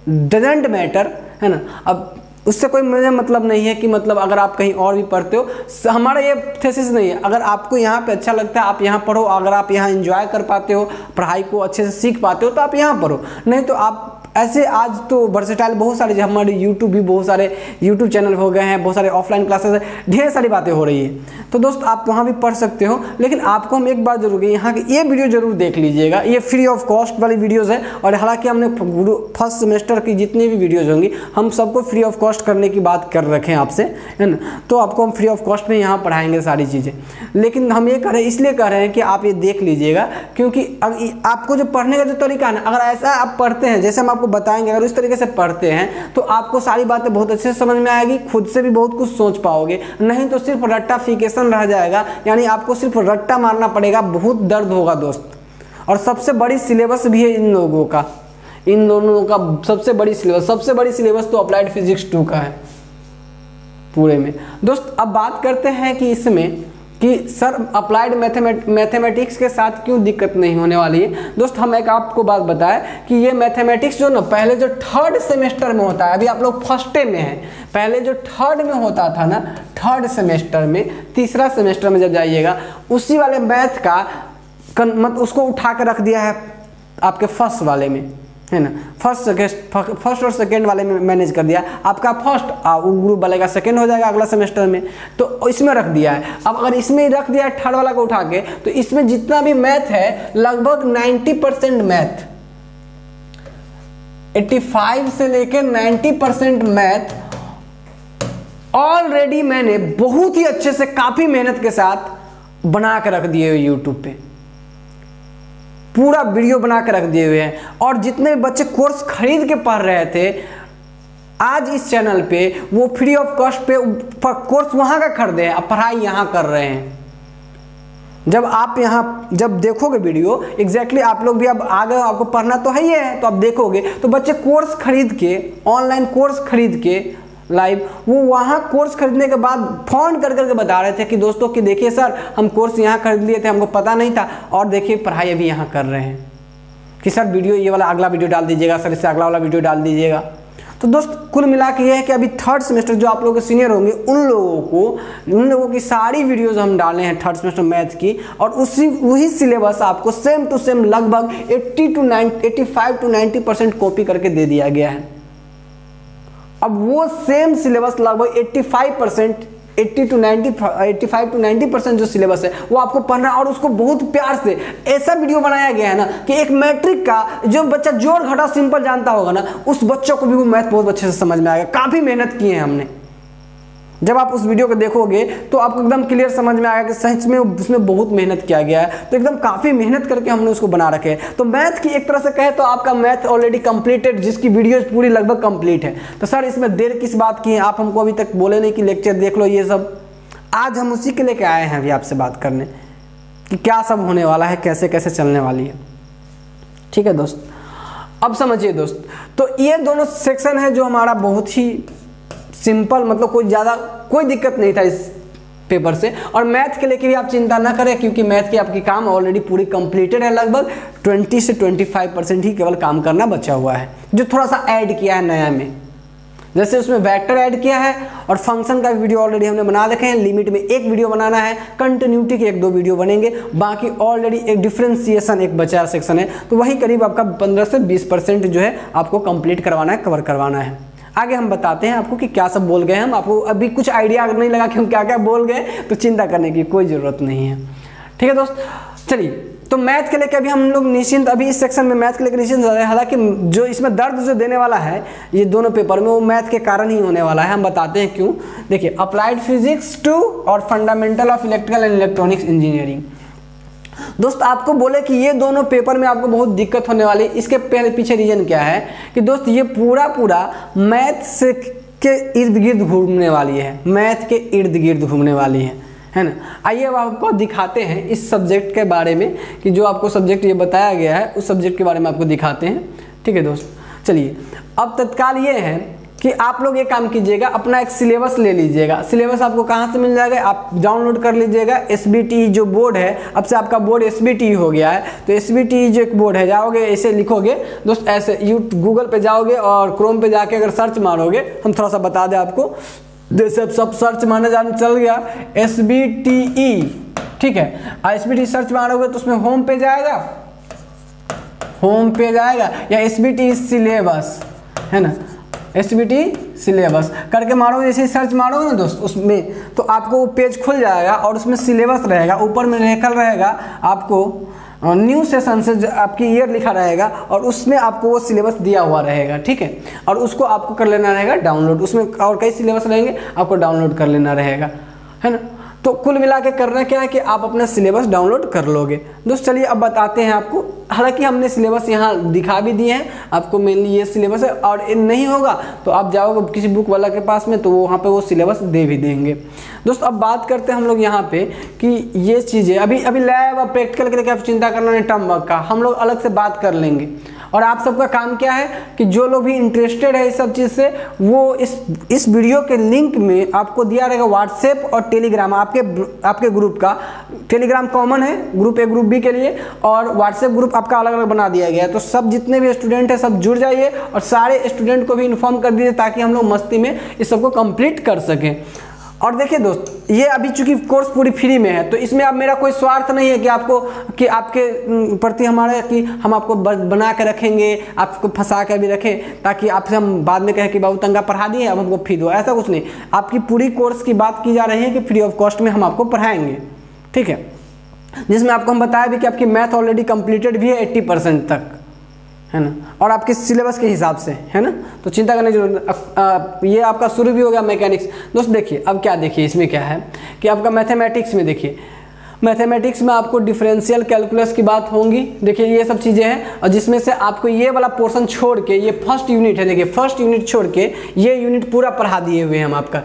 डजेंट मैटर, है ना। अब उससे कोई मुझे मतलब नहीं है कि मतलब अगर आप कहीं और भी पढ़ते हो, हमारा ये थेसिस नहीं है। अगर आपको यहाँ पे अच्छा लगता है आप यहाँ पढ़ो, अगर आप यहाँ एंजॉय कर पाते हो, पढ़ाई को अच्छे से सीख पाते हो तो आप यहाँ पढ़ो, नहीं तो आप ऐसे आज तो वर्सेटाइल बहुत सारे हमारे यूट्यूब भी बहुत सारे यूट्यूब चैनल हो गए हैं, बहुत सारे ऑफलाइन क्लासेस है, ढेर सारी बातें हो रही है। तो दोस्त आप वहाँ भी पढ़ सकते हो, लेकिन आपको हम एक बार जरूर यहाँ की ये वीडियो जरूर देख लीजिएगा, ये फ्री ऑफ कॉस्ट वाली वीडियोज़ है। और हालांकि हमने फर्स्ट सेमेस्टर की जितनी भी वीडियोज़ होंगी हम सबको फ्री ऑफ कॉस्ट करने की बात कर रखे हैं आपसे, है ना। तो आपको हम फ्री ऑफ कॉस्ट में यहाँ पढ़ाएंगे सारी चीज़ें, लेकिन हम ये इसलिए कह रहे हैं कि आप ये देख लीजिएगा, क्योंकि आपको जो पढ़ने का जो तरीका है ना, अगर ऐसा आप पढ़ते हैं जैसे हम आपको बताएंगे, अगर इस तरीके से पढ़ते हैं तो आपको सारी बातें बहुत अच्छे से समझ में आएगी, खुद से भी बहुत कुछ सोच पाओगे। नहीं तो सिर्फ रट्टाफिकेशन रह जाएगा, यानी आपको सिर्फ रट्टा मारना पड़ेगा, बहुत दर्द होगा दोस्त। और सबसे बड़ी सिलेबस भी है इन लोगों का, इन दोनों का सबसे बड़ी सिलेबस तो अप्लाइड फिजिक्स 2 का है। पूरे में। दोस्त अब बात करते हैं कि इसमें कि सर अप्लाइड मैथमेटिक्स के साथ क्यों दिक्कत नहीं होने वाली है। दोस्त हम एक आपको बात बताएं कि ये मैथमेटिक्स जो ना पहले जो थर्ड सेमेस्टर में होता है, अभी आप लोग फर्स्ट में हैं, पहले जो थर्ड में होता था ना, थर्ड सेमेस्टर में, तीसरा सेमेस्टर में जब जाइएगा उसी वाले मैथ का मतलब उसको उठा कर रख दिया है आपके फर्स्ट वाले में, है ना। फर्स्ट और सेकेंड वाले में मैनेज कर दिया, आपका फर्स्ट ग्रुप वाले का सेकेंड हो जाएगा अगला सेमेस्टर में, तो इसमें रख दिया है। अब अगर इसमें रख दिया है थर्ड वाला को उठा के, तो इसमें जितना भी मैथ है लगभग 90% मैथ, 85 से लेकर 90% मैथ ऑलरेडी मैंने बहुत ही अच्छे से काफी मेहनत के साथ बना के रख दिए हुए यूट्यूब पे, पूरा वीडियो बना के रख दिए हुए हैं। और जितने भी बच्चे कोर्स खरीद के पढ़ रहे थे आज इस चैनल पे, वो फ्री ऑफ कॉस्ट पे कोर्स वहां का खरीदे हैं, अब पढ़ाई यहां कर रहे हैं। जब आप यहाँ जब देखोगे वीडियो एग्जैक्टली आप लोग भी अब आगे आपको पढ़ना तो है ही है, तो आप देखोगे तो बच्चे कोर्स खरीद के, ऑनलाइन कोर्स खरीद के लाइव, वो वहाँ कोर्स खरीदने के बाद फ़ोन कर करके बता रहे थे कि दोस्तों कि देखिए सर हम कोर्स यहाँ खरीद लिए थे, हमको पता नहीं था, और देखिए पढ़ाई अभी यहाँ कर रहे हैं कि सर वीडियो ये वाला अगला वीडियो डाल दीजिएगा, सर इससे अगला वाला वीडियो डाल दीजिएगा। तो दोस्त कुल मिला के ये है कि अभी थर्ड सेमेस्टर जो आप लोगों के सीनियर होंगे उन लोगों की सारी वीडियोज़ हम डाले हैं थर्ड सेमेस्टर मैथ की, और वही सिलेबस आपको सेम टू सेम लगभग 85 टू 90% कॉपी करके दे दिया गया है। अब वो सेम सिलेबस लगभग 85 टू 90% जो सिलेबस है वो आपको पढ़ना है, और उसको बहुत प्यार से ऐसा वीडियो बनाया गया है ना कि एक मैट्रिक का जो बच्चा जोड़ घटा सिंपल जानता होगा ना, उस बच्चों को भी वो मैथ बहुत अच्छे से समझ में आएगा। काफ़ी मेहनत की है हमने। जब आप उस वीडियो को देखोगे तो आपको एकदम क्लियर समझ में आएगा कि सच में उसमें बहुत मेहनत किया गया है, तो एकदम काफ़ी मेहनत करके हमने उसको बना रखे है। तो मैथ की एक तरह से कहे तो आपका मैथ ऑलरेडी कंप्लीटेड, जिसकी वीडियोज पूरी लगभग कंप्लीट है। तो सर इसमें देर किस बात की है, आप हमको अभी तक बोले नहीं कि लेक्चर देख लो ये सब। आज हम उसी के लेके आए हैं अभी आपसे बात करने कि क्या सब होने वाला है, कैसे कैसे चलने वाली है। ठीक है दोस्त, अब समझिए दोस्त, तो ये दोनों सेक्शन है जो हमारा बहुत ही सिंपल, मतलब कोई दिक्कत नहीं था इस पेपर से। और मैथ के लेके भी आप चिंता ना करें, क्योंकि मैथ की आपकी काम ऑलरेडी पूरी कंप्लीटेड है, लगभग 20 से 25% ही केवल काम करना बचा हुआ है, जो थोड़ा सा ऐड किया है नया में। जैसे उसमें वेक्टर ऐड किया है, और फंक्शन का वीडियो ऑलरेडी हमने बना रखे हैं। लिमिट में एक वीडियो बनाना है, कंटिन्यूटी के 1-2 वीडियो बनेंगे, बाकी ऑलरेडी एक डिफ्रेंसिएशन एक बचा सेक्शन है, तो वही करीब आपका 15 से 20% जो है आपको कंप्लीट करवाना है, कवर करवाना है। आगे हम बताते हैं आपको कि क्या सब बोल गए हम। आपको अभी कुछ आइडिया अगर नहीं लगा कि हम क्या क्या बोल गए तो चिंता करने की कोई ज़रूरत नहीं है। ठीक है दोस्त, चलिए तो मैथ के लेके अभी हम लोग निश्चिंत, अभी इस सेक्शन में मैथ के लेके निश्चिंत है। हालांकि जो इसमें दर्द जो देने वाला है ये दोनों पेपर में, वो मैथ के कारण ही होने वाला है। हम बताते हैं क्यों। देखिए, अप्लाइड फिजिक्स 2 और fundamental of electrical and electronics engineering. दोस्त आपको बोले कि ये दोनों पेपर में आपको बहुत दिक्कत होने वाली है, इसके पहले पीछे रीजन क्या है कि दोस्त ये पूरा मैथ से के इर्द गिर्द घूमने वाली है, मैथ के इर्द गिर्द घूमने वाली है ना। आइए अब आपको दिखाते हैं इस सब्जेक्ट के बारे में कि जो आपको सब्जेक्ट ये बताया गया है उस सब्जेक्ट के बारे में आपको दिखाते हैं। ठीक है दोस्त, चलिए अब तत्काल ये है कि आप लोग ये काम कीजिएगा, अपना एक सिलेबस ले लीजिएगा। सिलेबस आपको कहाँ से मिल जाएगा, आप डाउनलोड कर लीजिएगा। SBT जो बोर्ड है, अब से आपका बोर्ड SBT हो गया है, तो SBT जो एक बोर्ड है, जाओगे ऐसे लिखोगे दोस्त, ऐसे गूगल पे जाओगे और क्रोम पे जाके अगर सर्च मारोगे, हम थोड़ा सा बता दें आपको, जैसे अब सब सर्च मारने जाने चल गया SBTE, ठीक है। SBT सर्च मारोगे तो उसमें होम पेज आएगा या SBT सिलेबस, है ना, SBT सिलेबस करके मारोगे, जैसे सर्च मारोगे ना दोस्त उसमें, तो आपको वो पेज खुल जाएगा और उसमें सिलेबस रहेगा, ऊपर में लिखा रहेगा आपको न्यू सेशन से आपकी ईयर लिखा रहेगा, और उसमें आपको वो सिलेबस दिया हुआ रहेगा। ठीक है, और उसको आपको कर लेना रहेगा डाउनलोड। उसमें और कई सिलेबस रहेंगे, आपको डाउनलोड कर लेना रहेगा, है ना। तो कुल मिला के करना क्या है कि आप अपना सिलेबस डाउनलोड कर लोगे। दोस्त चलिए अब बताते हैं आपको, हालांकि हमने सिलेबस यहाँ दिखा भी दिए हैं आपको, मेनली ये सिलेबस है, और नहीं होगा तो आप जाओगे किसी बुक वाला के पास में, तो वो वहाँ पे वो सिलेबस दे भी देंगे। दोस्त अब बात करते हैं हम लोग यहाँ पे कि ये चीज़ें अभी लैब और प्रैक्टिकल के लिए आप चिंता करना नहीं, टर्म वर्क का हम लोग अलग से बात कर लेंगे। और आप सबका काम क्या है कि जो लोग भी इंटरेस्टेड है इस सब चीज़ से, वो इस वीडियो के लिंक में आपको दिया रहेगा व्हाट्सएप और टेलीग्राम, आपके ग्रुप का। टेलीग्राम कॉमन है ग्रुप ए ग्रुप बी के लिए, और व्हाट्सएप ग्रुप आपका अलग अलग बना दिया गया है। तो सब जितने भी स्टूडेंट हैं सब जुड़ जाइए और सारे स्टूडेंट को भी इन्फॉर्म कर दीजिए ताकि हम लोग मस्ती में इस सबको कंप्लीट कर सकें। और देखिए दोस्त, ये अभी चूंकि कोर्स पूरी फ्री में है तो इसमें अब मेरा कोई स्वार्थ नहीं है कि आपके प्रति हमारे कि हम आपको बना के रखेंगे, आपको फंसा कर भी रखें ताकि आपसे हम बाद में कहें कि बाबू तंगा पढ़ा दिए अब हमको फी दो, ऐसा कुछ नहीं। आपकी पूरी कोर्स की बात की जा रही है कि फ्री ऑफ कॉस्ट में हम आपको पढ़ाएंगे, ठीक है। जिसमें आपको हम बताया भी कि आपकी मैथ ऑलरेडी कंप्लीटेड भी है 80% तक, है ना, और आपके सिलेबस के हिसाब से, है ना, तो चिंता करने की जरूरत। ये आपका शुरू भी हो गया मैकेनिक्स। दोस्त देखिए अब क्या, देखिए इसमें क्या है कि आपका मैथमेटिक्स में देखिए, मैथमेटिक्स में आपको डिफरेंशियल कैलकुलस की बात होंगी। देखिए ये सब चीज़ें हैं, और जिसमें से आपको ये वाला पोर्शन छोड़ के, ये फर्स्ट यूनिट है, देखिए फर्स्ट यूनिट छोड़ के ये यूनिट पूरा पढ़ा दिए हुए हैं हम आपका।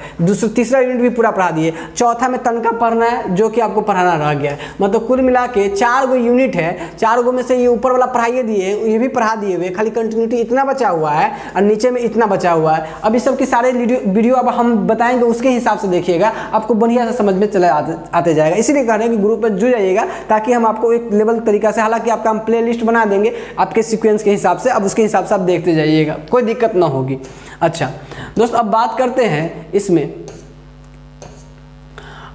तीसरा यूनिट भी पूरा पढ़ा दिए। चौथा में तनका पढ़ना है जो कि आपको पढ़ाना रह गया है। मतलब कुल मिला के 4 गो यूनिट है, 4 गो में से ये ऊपर वाला पढ़ाइए दिए, ये भी पढ़ा दिए हुए, खाली कंटिन्यूटी इतना बचा हुआ है और नीचे में इतना बचा हुआ है। अब इस सब की सारे वीडियो अब हम बताएंगे, उसके हिसाब से देखिएगा, आपको बढ़िया से समझ में चले आते जाएगा। इसीलिए कह रहे हैं कि ग्रुप में जुड़ जाइएगा ताकि हम आपको एक लेवल तरीका से, हालांकि आपका हम प्ले लिस्ट बना देंगे आपके सीक्वेंस के हिसाब से, अब उसके हिसाब से आप देखते जाइएगा, कोई दिक्कत ना होगी। अच्छा दोस्त, अब बात करते हैं इसमें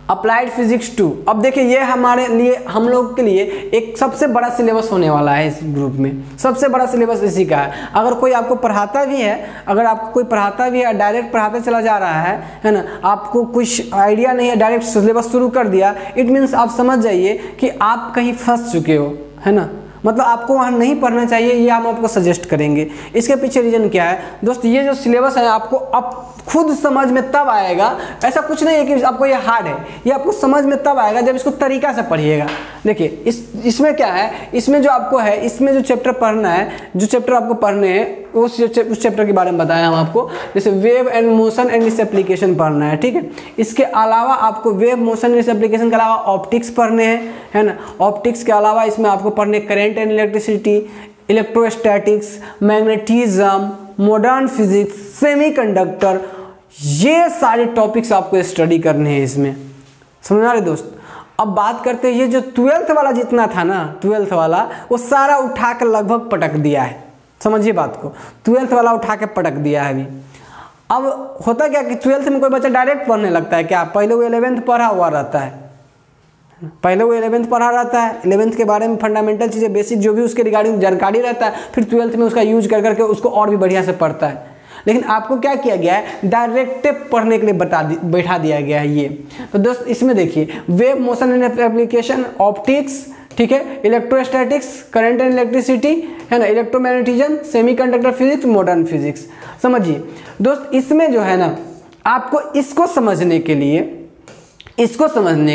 अप्लाइड फिजिक्स 2। अब देखिए ये हमारे लिए, हम लोग के लिए एक सबसे बड़ा सिलेबस होने वाला है। इस ग्रुप में सबसे बड़ा सिलेबस इसी का है। अगर कोई आपको पढ़ाता भी है, अगर आपको कोई पढ़ाता भी है, डायरेक्ट पढ़ाते चला जा रहा है ना, आपको कुछ आइडिया नहीं है, डायरेक्ट सिलेबस शुरू कर दिया, इट मीन्स आप समझ जाइए कि आप कहीं फंस चुके हो, है ना। मतलब आपको वहाँ नहीं पढ़ना चाहिए, ये हम आपको सजेस्ट करेंगे। इसके पीछे रीजन क्या है दोस्त, ये जो सिलेबस है आपको अब खुद समझ में तब आएगा। ऐसा कुछ नहीं है कि आपको ये हार्ड है, ये आपको समझ में तब आएगा जब इसको तरीका से पढ़िएगा। देखिए इसमें क्या है, इसमें जो आपको है, इसमें जो चैप्टर पढ़ना है, जो चैप्टर आपको पढ़ने हैं उस चैप्टर के बारे में बताया हम आपको। जैसे वेव एंड मोशन एंड इस एप्लीकेशन पढ़ना है, ठीक है। इसके अलावा आपको वेव, मोशन एंड इस एप्लीकेशन के अलावा ऑप्टिक्स पढ़ने हैं, है ना। ऑप्टिक्स के अलावा इसमें आपको पढ़ने current and electricity, electrostatics, magnetism, modern physics, semiconductor, ये सारे टॉपिक्स आपको स्टडी करने हैं इसमें, समझ आ रहे दोस्त। अब बात करते हैं ये जो 12th वाला जितना था ना, 12th वाला वो सारा उठा कर लगभग पटक दिया है, समझिए बात को, 12th वाला उठा के पटक दिया है अभी। अब होता क्या कि 12th में कोई बच्चा डायरेक्ट पढ़ने लगता है क्या, पहले वो 11th पढ़ा हुआ रहता है, पहले वो 11th पढ़ा रहता है, 11th के बारे में फंडामेंटल चीज़ें, बेसिक जो भी उसके रिगार्डिंग जानकारी रहता है, फिर 12th में उसका यूज कर करके उसको और भी बढ़िया से पढ़ता है। लेकिन आपको क्या किया गया है, डायरेक्ट पढ़ने के लिए बैठा दिया गया है ये। तो दोस्त इसमें देखिए wave, motion and application, optics, ठीक है, इलेक्ट्रोस्टैटिक्स, करंट एंड इलेक्ट्रिसिटी, है ना, electromagnetism, semiconductor physics, modern physics. समझिए दोस्त, इसमें जो है ना आपको इसको समझने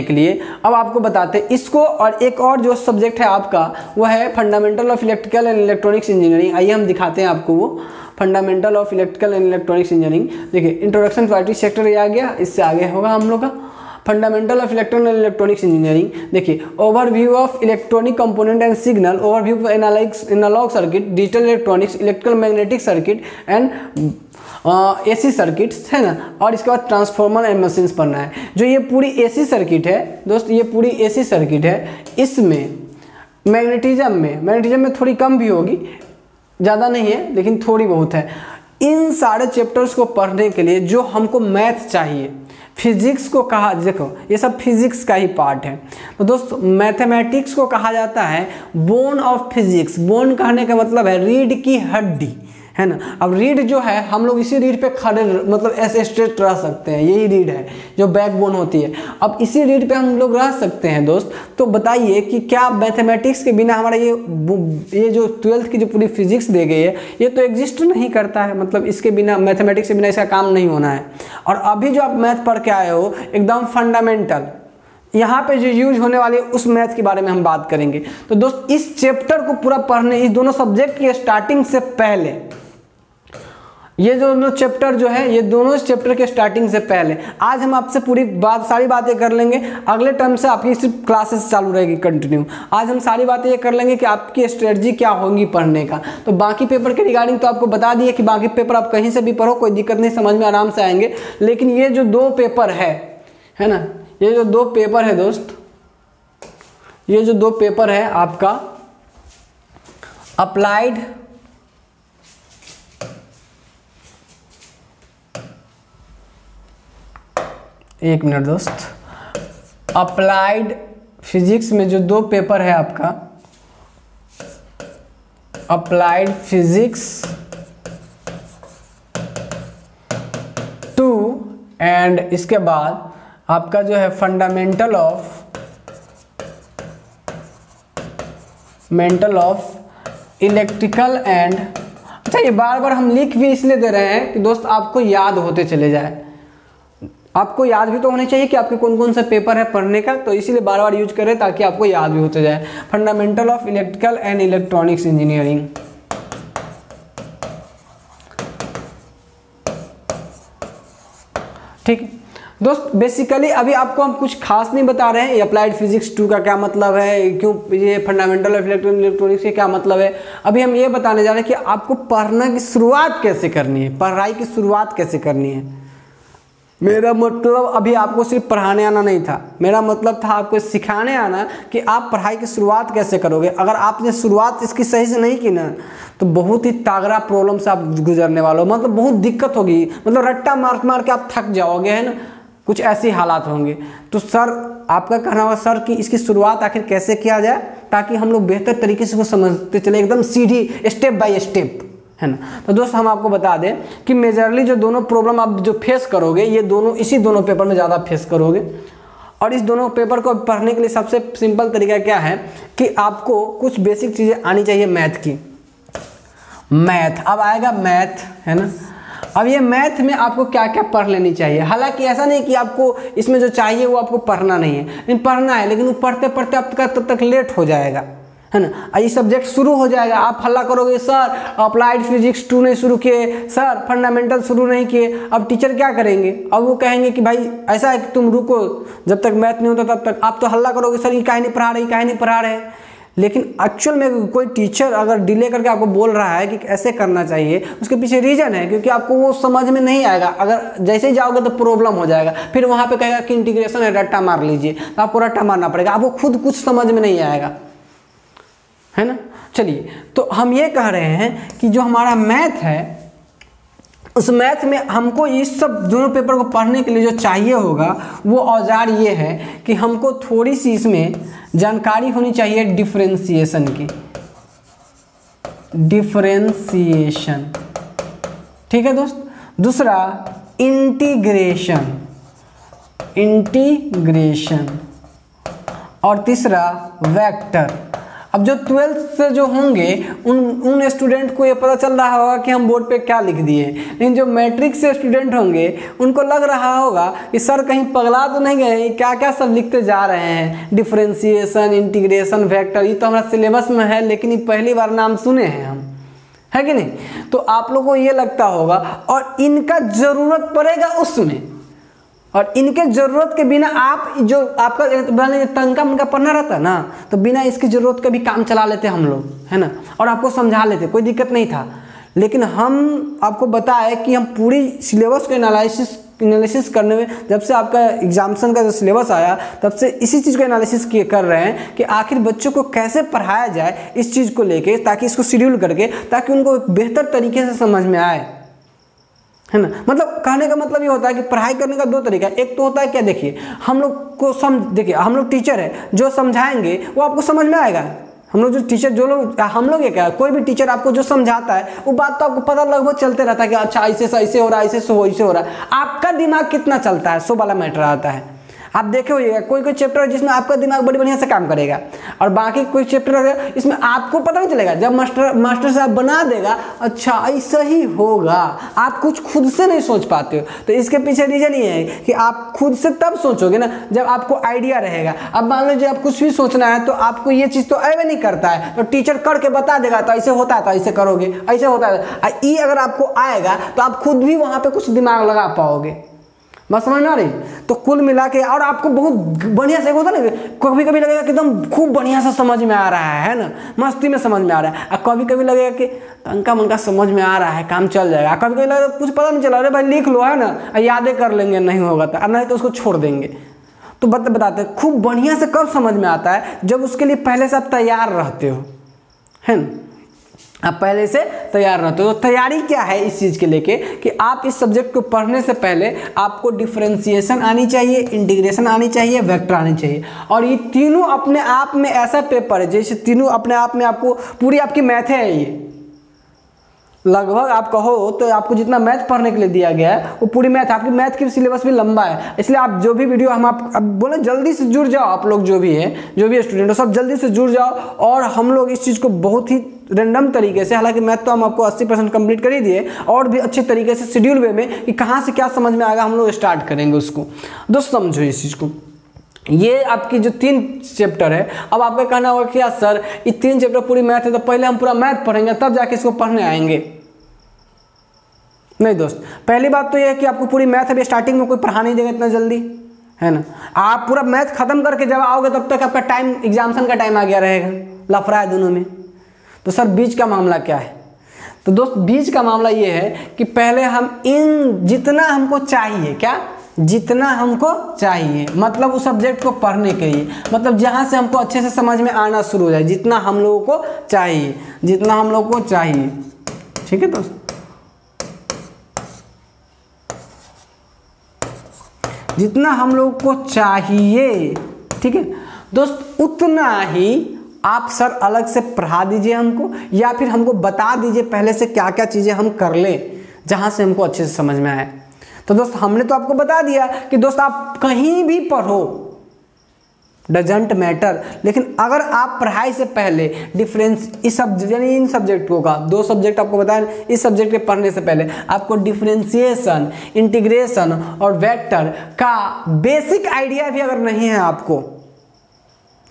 के लिए अब आपको बताते हैं इसको, और एक और जो सब्जेक्ट है आपका वो है fundamental of electrical and electronics engineering. आइए हम दिखाते हैं आपको वो fundamental of electrical and electronics engineering. देखिए इंट्रोडक्शन टू आईटी सेक्टर ये आ गया, इससे आगे होगा हम लोग का fundamental of electronic and electronics engineering. देखिए overview of electronic component and signal, overview of analogue circuit, digital electronics, electrical magnetic circuit and AC circuits, है ना। और इसके बाद ट्रांसफार्मर एंड मशीन्स पढ़ना है। जो ये पूरी एसी सर्किट है दोस्त, ये पूरी एसी सर्किट है, इसमें मैग्नेटिज्म में थोड़ी कम भी होगी, ज़्यादा नहीं है लेकिन थोड़ी बहुत है। इन सारे चैप्टर्स को पढ़ने के लिए जो हमको मैथ चाहिए, फिजिक्स को कहा, देखो ये सब फिजिक्स का ही पार्ट है। तो दोस्त मैथमेटिक्स को कहा जाता है बोन ऑफ फिजिक्स। बोन कहने का मतलब है रीढ़ की हड्डी, है ना। अब रीढ़ जो है हम लोग इसी रीढ़ पे खड़े, मतलब ऐसे स्ट्रेट रह सकते हैं, यही रीढ़ है जो बैकबोन होती है। अब इसी रीढ़ पे हम लोग रह सकते हैं दोस्त। तो बताइए कि क्या मैथमेटिक्स के बिना हमारा ये जो 12th की जो पूरी फिजिक्स दे गई है ये तो एग्जिस्ट नहीं करता है, मतलब इसके बिना, मैथमेटिक्स के बिना इसका काम नहीं होना है। और अभी जो आप मैथ पढ़ के आए हो एकदम फंडामेंटल, यहाँ पे जो यूज होने वाले उस मैथ के बारे में हम बात करेंगे। तो दोस्त इस चैप्टर को पूरा पढ़ने, इस दोनों सब्जेक्ट की स्टार्टिंग से पहले ये जो दोनों चैप्टर जो है, ये दोनों चैप्टर के स्टार्टिंग से पहले आज हम आपसे पूरी सारी बातें कर लेंगे। अगले टर्म से आपकी सिर्फ क्लासेस चालू रहेगी कंटिन्यू। आज हम सारी बातें ये कर लेंगे कि आपकी स्ट्रेटजी क्या होगी पढ़ने का। तो बाकी पेपर के रिगार्डिंग तो आपको बता दिए कि बाकी पेपर आप कहीं से भी पढ़ो, कोई दिक्कत नहीं, समझ में आराम से आएंगे। लेकिन ये जो 2 पेपर है ना, ये जो 2 पेपर है दोस्त, ये जो 2 पेपर है आपका अप्लाइड एक मिनट दोस्त, अप्लाइड फिजिक्स में जो 2 पेपर है आपका, अप्लाइड फिजिक्स 2 एंड इसके बाद आपका जो है फंडामेंटल ऑफ इलेक्ट्रिकल एंड। अच्छा, ये बार बार हम लिख भी इसलिए दे रहे हैं कि दोस्त आपको याद होते चले जाए। आपको याद भी तो होने चाहिए कि आपके कौन कौन सा पेपर है पढ़ने का, तो इसीलिए बार बार यूज करें ताकि आपको याद भी होते जाए। Fundamental of electrical and electronics engineering, ठीक है दोस्त। बेसिकली अभी आपको हम कुछ खास नहीं बता रहे हैं, ये अप्लाइड फिजिक्स 2 का क्या मतलब है, क्यों ये फंडामेंटल ऑफ इलेक्ट्रॉनिक्स के क्या मतलब है। अभी हम ये बताने जा रहे हैं कि आपको पढ़ने की शुरुआत कैसे करनी है, पढ़ाई की शुरुआत कैसे करनी है। मेरा मतलब अभी आपको सिर्फ पढ़ाने आना नहीं था, मेरा मतलब था आपको सिखाने आना कि आप पढ़ाई की शुरुआत कैसे करोगे। अगर आपने शुरुआत इसकी सही से नहीं की ना, तो बहुत ही तगड़ा प्रॉब्लम से आप गुजरने वाले हो, मतलब बहुत दिक्कत होगी, मतलब रट्टा मार के आप थक जाओगे, है ना, कुछ ऐसी हालात होंगे। तो सर आपका कहना होगा सर कि इसकी शुरुआत आखिर कैसे किया जाए ताकि हम लोग बेहतर तरीके से उसको समझते चले, एकदम सीधी स्टेप बाय स्टेप, है ना। तो दोस्त हम आपको बता दें कि मेजरली जो दोनों प्रॉब्लम आप जो फेस करोगे, ये दोनों इसी दोनों पेपर में ज़्यादा फेस करोगे। और इस दोनों पेपर को पढ़ने के लिए सबसे सिंपल तरीका क्या है कि आपको कुछ बेसिक चीज़ें आनी चाहिए मैथ की। मैथ अब आएगा, मैथ, है ना। अब ये मैथ में आपको क्या क्या पढ़ लेनी चाहिए। हालांकि ऐसा नहीं कि आपको इसमें जो चाहिए वो आपको पढ़ना नहीं है, लेकिन पढ़ना है, लेकिन वो पढ़ते पढ़ते आपका तब तक लेट हो जाएगा, है ना। ये सब्जेक्ट शुरू हो जाएगा, आप हल्ला करोगे सर अप्लाइड फिजिक्स 2 नहीं शुरू किए, सर फंडामेंटल शुरू नहीं किए। अब टीचर क्या करेंगे, अब वो कहेंगे कि भाई ऐसा है कि तुम रुको, जब तक मैथ नहीं होता तब तक। आप तो हल्ला करोगे सर ये काहे नहीं पढ़ा रहे, काहे नहीं पढ़ा रहे। लेकिन एक्चुअल में कोई टीचर अगर डिले करके आपको बोल रहा है कि ऐसे करना चाहिए, उसके पीछे रीजन है, क्योंकि आपको वो समझ में नहीं आएगा। अगर जैसे ही जाओगे तो प्रॉब्लम हो जाएगा, फिर वहाँ पे कहेगा कि इंटीग्रेशन है, रट्टा मार लीजिए, तो आपको रट्टा मारना पड़ेगा, आपको खुद कुछ समझ में नहीं आएगा, है ना। चलिए, तो हम ये कह रहे हैं कि जो हमारा मैथ है, उस मैथ में हमको इस सब दोनों पेपर को पढ़ने के लिए जो चाहिए होगा वो औजार ये है कि हमको थोड़ी सी इसमें जानकारी होनी चाहिए डिफरेंशिएशन की, डिफरेंशिएशन, ठीक है दोस्त। दूसरा इंटीग्रेशन, और तीसरा वेक्टर। अब जो 12th से जो होंगे उन स्टूडेंट को ये पता चल रहा होगा कि हम बोर्ड पे क्या लिख दिए, लेकिन जो मैट्रिक से स्टूडेंट होंगे उनको लग रहा होगा कि सर कहीं पगला तो नहीं गए, क्या क्या सब लिखते जा रहे हैं, डिफरेंशिएशन, इंटीग्रेशन, वेक्टर, ये तो हमारा सिलेबस में है लेकिन ये पहली बार नाम सुने हैं हम, है कि नहीं। तो आप लोगों को ये लगता होगा और इनका ज़रूरत पड़ेगा उसमें, और इनके ज़रूरत के बिना आप जो आपका तनका मनका पढ़ना रहता है ना, तो बिना इसकी ज़रूरत के भी काम चला लेते हम लोग, है ना, और आपको समझा लेते, कोई दिक्कत नहीं था। लेकिन हम आपको बताए कि हम पूरी सिलेबस को एनालिसिस करने में, जब से आपका एग्जामिनेशन का जो सिलेबस आया तब से इसी चीज़ को एनालिसिस कर रहे हैं कि आखिर बच्चों को कैसे पढ़ाया जाए इस चीज़ को लेके, ताकि इसको शेड्यूल करके, ताकि उनको बेहतर तरीके से समझ में आए, है ना। मतलब कहने का मतलब ये होता है कि पढ़ाई करने का 2 तरीका है। एक तो होता है क्या, देखिए हम लोग को देखिए हम लोग टीचर है, जो समझाएंगे वो आपको समझ में आएगा। हम लोग जो टीचर हम लोग ये क्या, कोई भी टीचर आपको जो समझाता है वो बात तो आपको पता लगभग चलते रहता है कि अच्छा ऐसे ऐसे हो रहा है, ऐसे हो रहा है। आपका दिमाग कितना चलता है, सो वाला मैटर आता है। आप देखे होइएगा कोई कोई चैप्टर जिसमें आपका दिमाग बड़ी बढ़िया से काम करेगा और बाकी कोई चैप्टर है इसमें आपको पता नहीं चलेगा। जब मास्टर साहब बना देगा अच्छा ऐसा ही होगा, आप कुछ खुद से नहीं सोच पाते हो। तो इसके पीछे रीजन ये है कि आप खुद से तब सोचोगे ना जब आपको आइडिया रहेगा। अब मान लीजिए आप कुछ भी सोचना है तो आपको ये चीज़ तो अवे नहीं करता है, तो टीचर करके बता देगा तो ऐसे होता है तो ऐसे करोगे, ऐसे होता है। ये अगर आपको आएगा तो आप खुद भी वहाँ पे कुछ दिमाग लगा पाओगे। बस समझ में आ रही। तो कुल मिला के और आपको बहुत बढ़िया से होता ना, कभी कभी लगेगा कि एकदम खूब बढ़िया से समझ में आ रहा है ना, मस्ती में समझ में आ रहा है। और कभी कभी लगेगा कि तनका मनका समझ में आ रहा है, काम चल जाएगा। कभी कभी लगेगा कुछ पता नहीं चला, अरे भाई लिख लो है ना, यादें कर लेंगे, नहीं होगा तो नहीं तो उसको छोड़ देंगे। तो बताते हैं खूब बढ़िया से कब समझ में आता है, जब उसके लिए पहले से आप तैयार रहते हो, है ना। आप पहले से तैयार रहते हो। तो तैयारी क्या है इस चीज़ के लेके कि आप इस सब्जेक्ट को पढ़ने से पहले आपको डिफरेंशिएशन आनी चाहिए, इंटीग्रेशन आनी चाहिए, वेक्टर आनी चाहिए। और ये तीनों अपने आप में ऐसा पेपर है जैसे तीनों अपने आप में आपको पूरी आपकी मैथ है। ये लगभग आप कहो तो आपको जितना मैथ पढ़ने के लिए दिया गया है वो पूरी मैथ, आपकी मैथ की सिलेबस भी लंबा है। इसलिए आप जो भी वीडियो हम आप अब बोले जल्दी से जुड़ जाओ, आप लोग जो भी है जो भी स्टूडेंट हो सब जल्दी से जुड़ जाओ। और हम लोग इस चीज़ को बहुत ही रैंडम तरीके से, हालांकि मैथ तो हम आपको 80% कंप्लीट कर ही दिए, और भी अच्छे तरीके से शेड्यूल वे में कि कहाँ से क्या समझ में आएगा हम लोग स्टार्ट करेंगे उसको। दोस्त समझो इस चीज़ को। ये आपकी जो 3 चैप्टर है, अब आपका कहना होगा कि यार सर ये 3 चैप्टर पूरी मैथ है तो पहले हम पूरा मैथ पढ़ेंगे तब जाके इसको पढ़ने आएंगे। नहीं दोस्त, पहली बात तो यह है कि आपको पूरी मैथ अभी स्टार्टिंग में कोई पढ़ा नहीं देगा इतना जल्दी, है ना। आप पूरा मैथ खत्म करके जब आओगे तब तक आपका टाइम एग्जामिनेशन का टाइम आ गया रहेगा, लफड़ा है दोनों में। तो सर बीच का मामला क्या है? तो दोस्त बीच का मामला ये है कि पहले हम जितना हमको चाहिए, क्या जितना हमको चाहिए, मतलब उस सब्जेक्ट को पढ़ने के लिए, मतलब जहाँ से हमको अच्छे से समझ में आना शुरू हो जाए, जितना हम लोगों को चाहिए, जितना हम लोगों को चाहिए। ठीक है दोस्त, जितना हम लोगों को चाहिए, ठीक है दोस्त, उतना ही आप सर अलग से पढ़ा दीजिए हमको, या फिर हमको बता दीजिए पहले से क्या क्या चीज़ें हम कर लें जहाँ से हमको अच्छे से समझ में आए। तो दोस्त हमने तो आपको बता दिया कि दोस्त आप कहीं भी पढ़ो, डजेंट मैटर, लेकिन अगर आप पढ़ाई से पहले डिफरेंस इस यानी इन सब्जेक्टों का 2 सब्जेक्ट आपको बताएं, इस सब्जेक्ट के पढ़ने से पहले आपको डिफरेंशिएशन, इंटीग्रेशन और वेक्टर का बेसिक आइडिया भी अगर नहीं है आपको,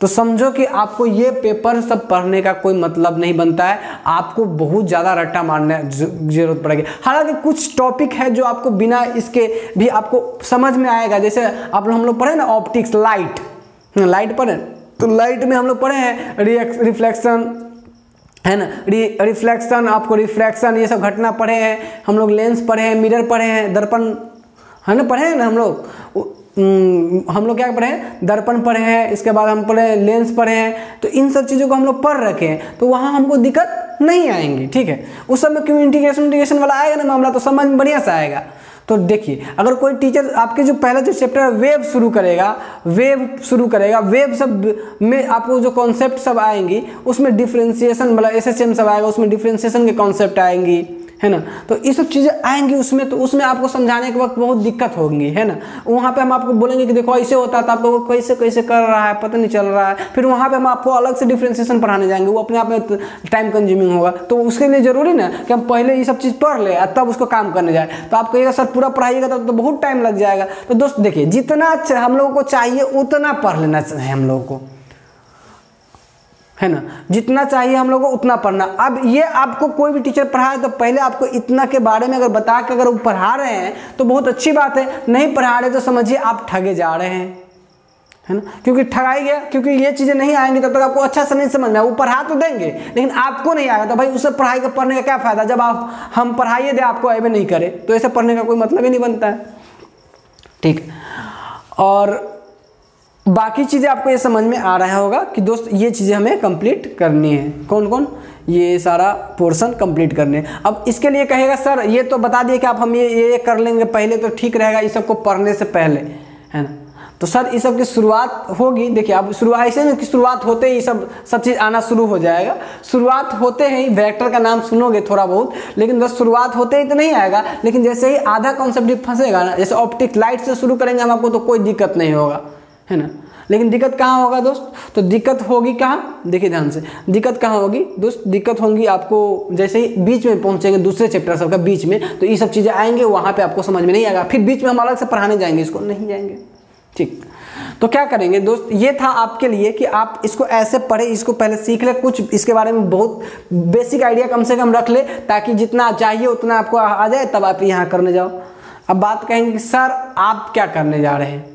तो समझो कि आपको ये पेपर सब पढ़ने का कोई मतलब नहीं बनता है, आपको बहुत ज़्यादा रट्टा मारने जरूरत पड़ेगी। हालांकि कुछ टॉपिक है जो आपको बिना इसके भी आपको समझ में आएगा, जैसे हम लोग पढ़े ना ऑप्टिक्स, लाइट पढ़े, तो लाइट में हम लोग पढ़े हैं रिफ्लेक्शन, है ना, रिफ्लेक्शन, आपको रिफ्रैक्शन, ये सब घटना पढ़े हैं हम लोग, लेंस पढ़े हैं, मिरर पढ़े हैं, दर्पण, है ना, पढ़े हैं ना हम लोग क्या पढ़े हैं, दर्पण पढ़े हैं, इसके बाद हम पढ़े लेंस पढ़े हैं। तो इन सब चीज़ों को हम लोग पढ़ रखे हैं, तो वहाँ हमको दिक्कत नहीं आएंगी। ठीक है, उस समय क्यों इंटीग्रेशन वाला आएगा ना मामला, तो समझ में बढ़िया से आएगा। तो देखिए अगर कोई टीचर आपके जो पहला जो चैप्टर वेव शुरू करेगा, वेव सब में आपको जो कॉन्सेप्ट सब आएंगी, उसमें डिफरेंशिएशन वाला एसएचएम सब आएगा, उसमें डिफरेंशिएशन के कॉन्सेप्ट आएंगी, है ना। तो ये सब चीज़ें आएंगी उसमें, तो उसमें आपको समझाने के वक्त बहुत दिक्कत होगी, है ना। वहाँ पे हम आपको बोलेंगे कि देखो ऐसे होता है, तो आप लोगों को कैसे कैसे कर रहा है पता नहीं चल रहा है, फिर वहाँ पे हम आपको अलग से डिफरेंशिएशन पढ़ाने जाएंगे, वो अपने आप में टाइम कंज्यूमिंग होगा। तो उसके लिए जरूरी ना कि हम पहले ये सब चीज़ पढ़ ले तब उसको काम करने जाए। तो आप कहिएगा सर पूरा पढ़ाइएगा तब तो बहुत टाइम लग जाएगा। तो दोस्त देखिए, जितना हम लोगों को चाहिए उतना पढ़ लेना चाहिए हम लोगों को, है ना, जितना चाहिए हम लोगों को उतना पढ़ना। अब ये आपको कोई भी टीचर पढ़ाए तो पहले आपको इतना के बारे में अगर बता के अगर वो पढ़ा रहे हैं तो बहुत अच्छी बात है, नहीं पढ़ा रहे तो समझिए आप ठगे जा रहे हैं, है ना। क्योंकि ठगाई गया, क्योंकि ये चीज़ें नहीं आएंगी तब तक आपको अच्छा से नहीं समझ में आए। वो पढ़ा तो देंगे लेकिन आपको नहीं आएगा, तो भाई उससे पढ़ाई का पढ़ने का क्या फ़ायदा, जब आप हम पढ़ाइए दे आपको ऐसे नहीं करे, तो ऐसे पढ़ने का कोई मतलब ही नहीं बनता है। ठीक, और बाकी चीज़ें आपको ये समझ में आ रहा होगा कि दोस्त ये चीज़ें हमें कंप्लीट करनी है, कौन कौन, ये सारा पोर्शन कंप्लीट करने। अब इसके लिए कहेगा सर ये तो बता दिए कि आप हम ये कर लेंगे पहले तो ठीक रहेगा, इस सबको पढ़ने से पहले, है ना। तो सर इस सब की शुरुआत होगी, देखिए अब शुरुआत ऐसे नहीं कि शुरुआत होते ही सब चीज़ आना शुरू हो जाएगा। शुरुआत होते ही वेक्टर का नाम सुनोगे थोड़ा बहुत, लेकिन बस शुरुआत होते ही तो नहीं आएगा। लेकिन जैसे ही आधा कॉन्सेप्ट फंसेगा ना, जैसे ऑप्टिक लाइट से शुरू करेंगे हम आपको तो कोई दिक्कत नहीं होगा, है ना। लेकिन दिक्कत कहाँ होगा दोस्त, तो दिक्कत होगी कहाँ, देखिए ध्यान से, दिक्कत कहाँ होगी दोस्त, दिक्कत होंगी आपको जैसे ही बीच में पहुंचेंगे दूसरे चैप्टर सबका बीच में, तो ये सब चीज़ें आएंगे, वहाँ पे आपको समझ में नहीं आएगा, फिर बीच में हम अलग से पढ़ाने जाएंगे, इसको नहीं जाएंगे, ठीक। तो क्या करेंगे दोस्त, ये था आपके लिए कि आप इसको ऐसे पढ़े, इसको पहले सीख ले, कुछ इसके बारे में बहुत बेसिक आइडिया कम से कम रख ले, ताकि जितना चाहिए उतना आपको आ जाए, तब आप यहाँ करने जाओ। अब बात कहेंगे कि सर आप क्या करने जा रहे हैं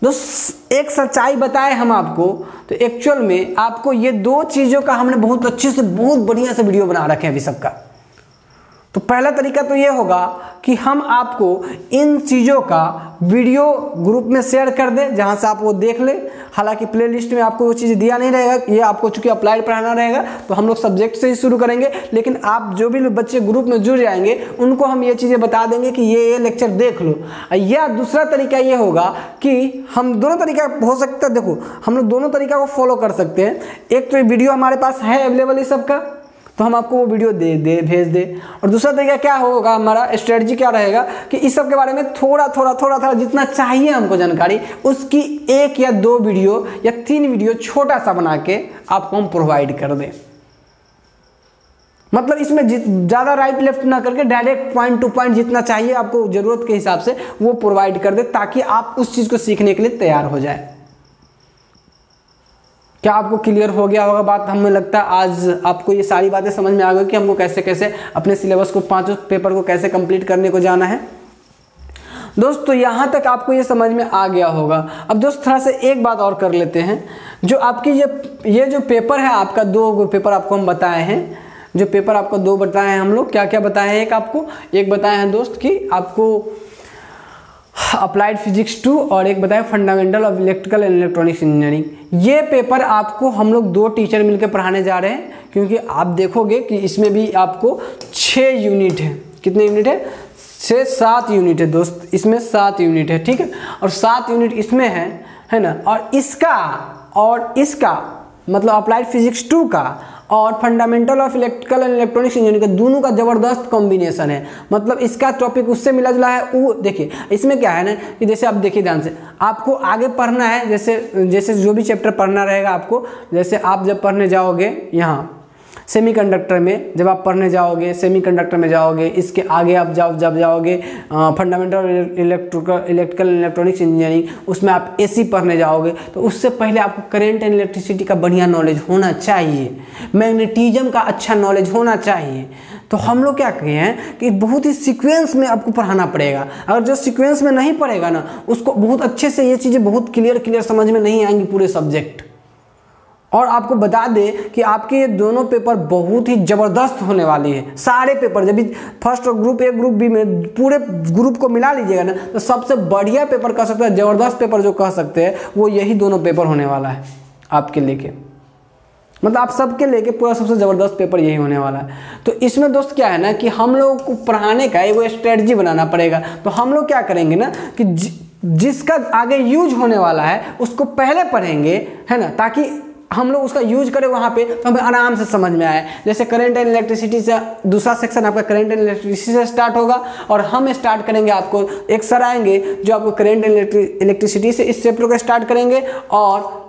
दोस्त, एक सच्चाई बताए हम आपको, तो एक्चुअल में आपको ये दो चीज़ों का हमने बहुत अच्छे से बहुत बढ़िया से वीडियो बना रखे हैं अभी सबका। तो पहला तरीका तो ये होगा कि हम आपको इन चीज़ों का वीडियो ग्रुप में शेयर कर दें, जहाँ से आप वो देख लें। हालांकि प्लेलिस्ट में आपको वो चीज़ दिया नहीं रहेगा, ये आपको चूंकि अप्लाइड पढ़ाना रहेगा तो हम लोग सब्जेक्ट से ही शुरू करेंगे, लेकिन आप जो भी बच्चे ग्रुप में जुड़ जाएंगे उनको हम ये चीज़ें बता देंगे कि ये लेक्चर देख लो। या दूसरा तरीका ये होगा कि हम दोनों तरीका हो सकता है, देखो हम लोग दोनों तरीका को फॉलो कर सकते हैं। एक तो वीडियो हमारे पास है अवेलेबल इस सबका, तो हम आपको वो वीडियो भेज दे। और दूसरा तरीका क्या होगा, हमारा स्ट्रेटजी क्या रहेगा कि इस सब के बारे में थोड़ा जितना चाहिए हमको जानकारी, उसकी 1 या 2 वीडियो या 3 वीडियो छोटा सा बना के आपको हम प्रोवाइड कर दें। मतलब इसमें ज़्यादा राइट लेफ्ट ना करके डायरेक्ट पॉइंट टू पॉइंट जितना चाहिए आपको ज़रूरत के हिसाब से वो प्रोवाइड कर दे, ताकि आप उस चीज़ को सीखने के लिए तैयार हो जाए। क्या आपको क्लियर हो गया होगा बात, हमें लगता है आज आपको ये सारी बातें समझ में आ गई कि हमको कैसे कैसे अपने सिलेबस को 5 पेपर को कैसे कंप्लीट करने को जाना है। दोस्तों यहाँ तक आपको ये समझ में आ गया होगा। अब दोस्त थोड़ा सा एक बात और कर लेते हैं, जो आपकी ये जो पेपर है आपका, 2 पेपर आपको हम बताए हैं, जो पेपर आपको 2 बताए हैं हम लोग, क्या क्या बताए हैं, एक बताए हैं दोस्त कि आपको अप्लाइड फिजिक्स 2 और एक बताया fundamental of electrical and electronics engineering. ये पेपर आपको हम लोग 2 टीचर मिलकर पढ़ाने जा रहे हैं, क्योंकि आप देखोगे कि इसमें भी आपको 6 यूनिट है। कितने यूनिट है, 7 यूनिट है दोस्त, इसमें 7 यूनिट है, ठीक है। और 7 यूनिट इसमें है ना। और इसका मतलब अप्लाइड फिजिक्स 2 का और fundamental of electrical and electronics engineering का दोनों का ज़बरदस्त कॉम्बिनेशन है। मतलब इसका टॉपिक उससे मिला जुला है। वो देखिए इसमें क्या है ना कि जैसे आप देखिए ध्यान से, आपको आगे पढ़ना है, जैसे जो भी चैप्टर पढ़ना रहेगा आपको, जैसे आप जब पढ़ने जाओगे यहाँ सेमीकंडक्टर में, जब आप पढ़ने जाओगे सेमीकंडक्टर में जाओगे, इसके आगे आप जब जाओगे फंडामेंटल इलेक्ट्रिकल इलेक्ट्रॉनिक्स इंजीनियरिंग, उसमें आप एसी पढ़ने जाओगे, तो उससे पहले आपको करंट एंड इलेक्ट्रिसिटी का बढ़िया नॉलेज होना चाहिए, मैग्नेटिज्म का अच्छा नॉलेज होना चाहिए। तो हम लोग क्या कहे हैं कि बहुत ही सीक्वेंस में आपको पढ़ाना पड़ेगा। अगर जो सीक्वेंस में नहीं पढ़ेगा ना, उसको बहुत अच्छे से ये चीज़ें बहुत क्लियर समझ में नहीं आएंगी पूरे सब्जेक्ट। और आपको बता दें कि आपके ये दोनों पेपर बहुत ही ज़बरदस्त होने वाली है। सारे पेपर जब भी फर्स्ट और ग्रुप ए ग्रुप बी में पूरे ग्रुप को मिला लीजिएगा ना, तो सबसे बढ़िया पेपर कह सकते हैं, ज़बरदस्त पेपर जो कह सकते हैं, वो यही दोनों पेपर होने वाला है आपके लेके। मतलब आप सबके लेके पूरा सबसे ज़बरदस्त पेपर यही होने वाला है। तो इसमें दोस्त क्या है ना कि हम लोगों को पढ़ाने का एक स्ट्रेटजी बनाना पड़ेगा। तो हम लोग क्या करेंगे ना कि जिसका आगे यूज होने वाला है उसको पहले पढ़ेंगे, है ना, ताकि हम लोग उसका यूज करें वहाँ पे, तो हमें आराम से समझ में आए। जैसे करंट एंड इलेक्ट्रिसिटी से दूसरा सेक्शन आपका करंट एंड इलेक्ट्रिसिटी से स्टार्ट होगा, और हम स्टार्ट करेंगे, आपको एक सर आएंगे जो आपको करंट एंड इलेक्ट्रिसिटी से इस चैप्टर को स्टार्ट करेंगे। और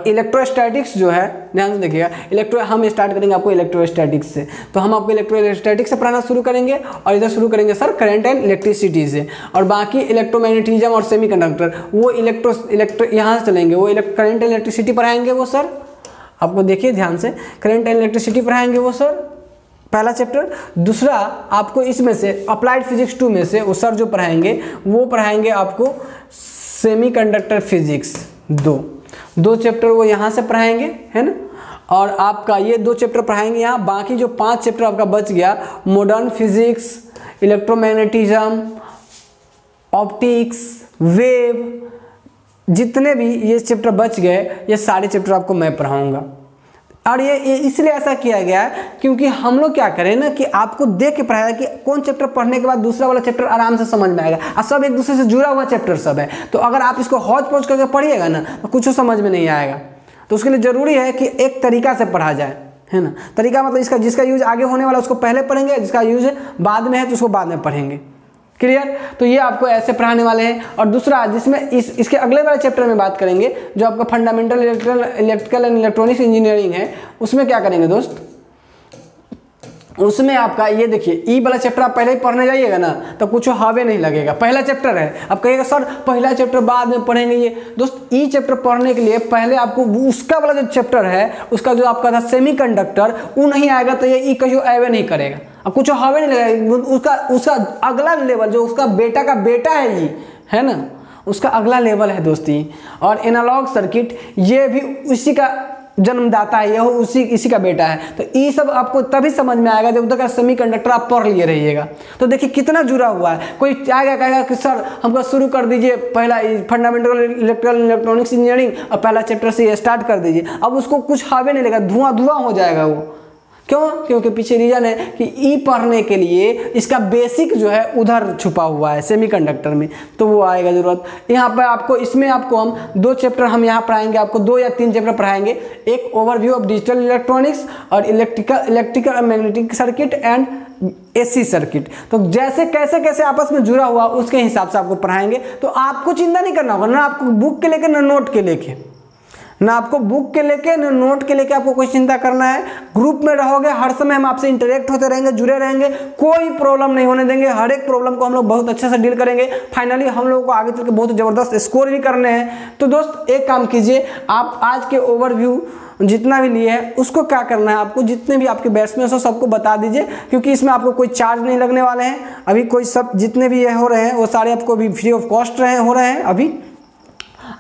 इलेक्ट्रोस्टैटिक्स जो है, ध्यान से देखिएगा, हम स्टार्ट करेंगे आपको इलेक्ट्रोस्टैटिक्स से। तो हम आपको इलेक्ट्रोस्टैटिक्स से पढ़ाना शुरू करेंगे, और इधर शुरू करेंगे सर करंट एंड इलेक्ट्रिसिटी से। और बाकी इलेक्ट्रोमैग्नेटिज्म और सेमीकंडक्टर वो इलेक्ट्रो यहाँ से चलेंगे, वो करंट एंड इलेक्ट्रिसिटी पढ़ाएंगे वो सर। आपको देखिए ध्यान से, करंट एंड इलेक्ट्रिसिटी पढ़ाएंगे वो सर, पहला चैप्टर। दूसरा आपको इसमें से अप्लाइड फिजिक्स 2 में से वो सर जो पढ़ाएंगे वो पढ़ाएंगे आपको सेमीकंडक्टर फिजिक्स 2 चैप्टर वो यहाँ से पढ़ाएंगे, है ना। और आपका ये 2 चैप्टर पढ़ाएंगे यहाँ। बाकी जो 5 चैप्टर आपका बच गया, modern physics, electromagnetism, optics, wave, जितने भी ये चैप्टर बच गए, ये सारे चैप्टर आपको मैं पढ़ाऊँगा। और ये इसलिए ऐसा किया गया है क्योंकि हम लोग क्या करें ना कि आपको देख के पढ़ाया कि कौन चैप्टर पढ़ने के बाद दूसरा वाला चैप्टर आराम से समझ में आएगा, और सब एक दूसरे से जुड़ा हुआ चैप्टर सब है। तो अगर आप इसको हौच पौच करके पढ़िएगा ना तो कुछ समझ में नहीं आएगा। तो उसके लिए ज़रूरी है कि एक तरीका से पढ़ा जाए, है ना। तरीका मतलब इसका जिसका यूज आगे होने वाला उसको पहले पढ़ेंगे, जिसका यूज बाद में है तो उसको बाद में पढ़ेंगे। क्लियर। तो ये आपको ऐसे पढ़ाने वाले हैं। और दूसरा जिसमें इसके अगले वाले चैप्टर में बात करेंगे जो आपका fundamental electrical and electronics engineering है, उसमें क्या करेंगे दोस्त, उसमें आपका ये देखिए ई वाला चैप्टर आप पहले ही पढ़ने जाइएगा ना तो कुछ हावे नहीं लगेगा। पहला चैप्टर है, आप कहिएगा सर पहला चैप्टर बाद में पढ़ेंगे। ये दोस्त ई चैप्टर पढ़ने के लिए पहले आपको उसका वाला जो चैप्टर है, उसका जो आपका था सेमीकंडक्टर, वो नहीं आएगा तो ये ई कहीं आवे नहीं करेगा, अब कुछ हावे नहीं लगेगा। उसका अगला लेवल जो उसका बेटा का बेटा है ये, है ना, उसका अगला लेवल है दोस्ती। और एनालॉग सर्किट ये भी उसी का जन्मदाता है, यह इसी का बेटा है। तो ये सब आपको तभी समझ में आएगा जब तक सेमीकंडक्टर आप पढ़ लिए रहिएगा। तो देखिए कितना जुड़ा हुआ है। कोई आएगा कहेगा कि सर हमको शुरू कर दीजिए पहला फंडामेंटल इलेक्ट्रिकल इलेक्ट्रॉनिक्स इंजीनियरिंग और पहला चैप्टर से स्टार्ट कर दीजिए, अब उसको कुछ हावे नहीं लगेगा, धुआं हो जाएगा वो। क्यों? क्योंकि पीछे रीजन है कि ई पढ़ने के लिए इसका बेसिक जो है उधर छुपा हुआ है सेमीकंडक्टर में, तो वो आएगा जरूरत। यहाँ पर आपको इसमें आपको हम 2 चैप्टर हम यहाँ पढ़ाएंगे, आपको 2 या 3 चैप्टर पढ़ाएंगे। एक ओवरव्यू ऑफ डिजिटल इलेक्ट्रॉनिक्स और electrical magnetic circuit and AC circuit. तो जैसे कैसे आपस में जुड़ा हुआ उसके हिसाब से आपको पढ़ाएंगे। तो आपको चिंता नहीं करना होगा, ना आपको बुक के लेके ना नोट के लेके, ना आपको बुक के लेके ना नोट के लेके आपको कोई चिंता करना है। ग्रुप में रहोगे, हर समय हम आपसे इंटरेक्ट होते रहेंगे, जुड़े रहेंगे, कोई प्रॉब्लम नहीं होने देंगे। हर एक प्रॉब्लम को हम लोग बहुत अच्छे से डील करेंगे। फाइनली हम लोगों को आगे चल के बहुत ज़बरदस्त स्कोर भी करने हैं। तो दोस्त एक काम कीजिए, आप आज के ओवरव्यू जितना भी लिए है उसको क्या करना है, आपको जितने भी आपके बैट्समैन हो सबको बता दीजिए, क्योंकि इसमें आपको कोई चार्ज नहीं लगने वाले हैं। अभी कोई सब जितने भी ये हो रहे हैं वो सारे आपको अभी फ्री ऑफ कॉस्ट हो रहे हैं। अभी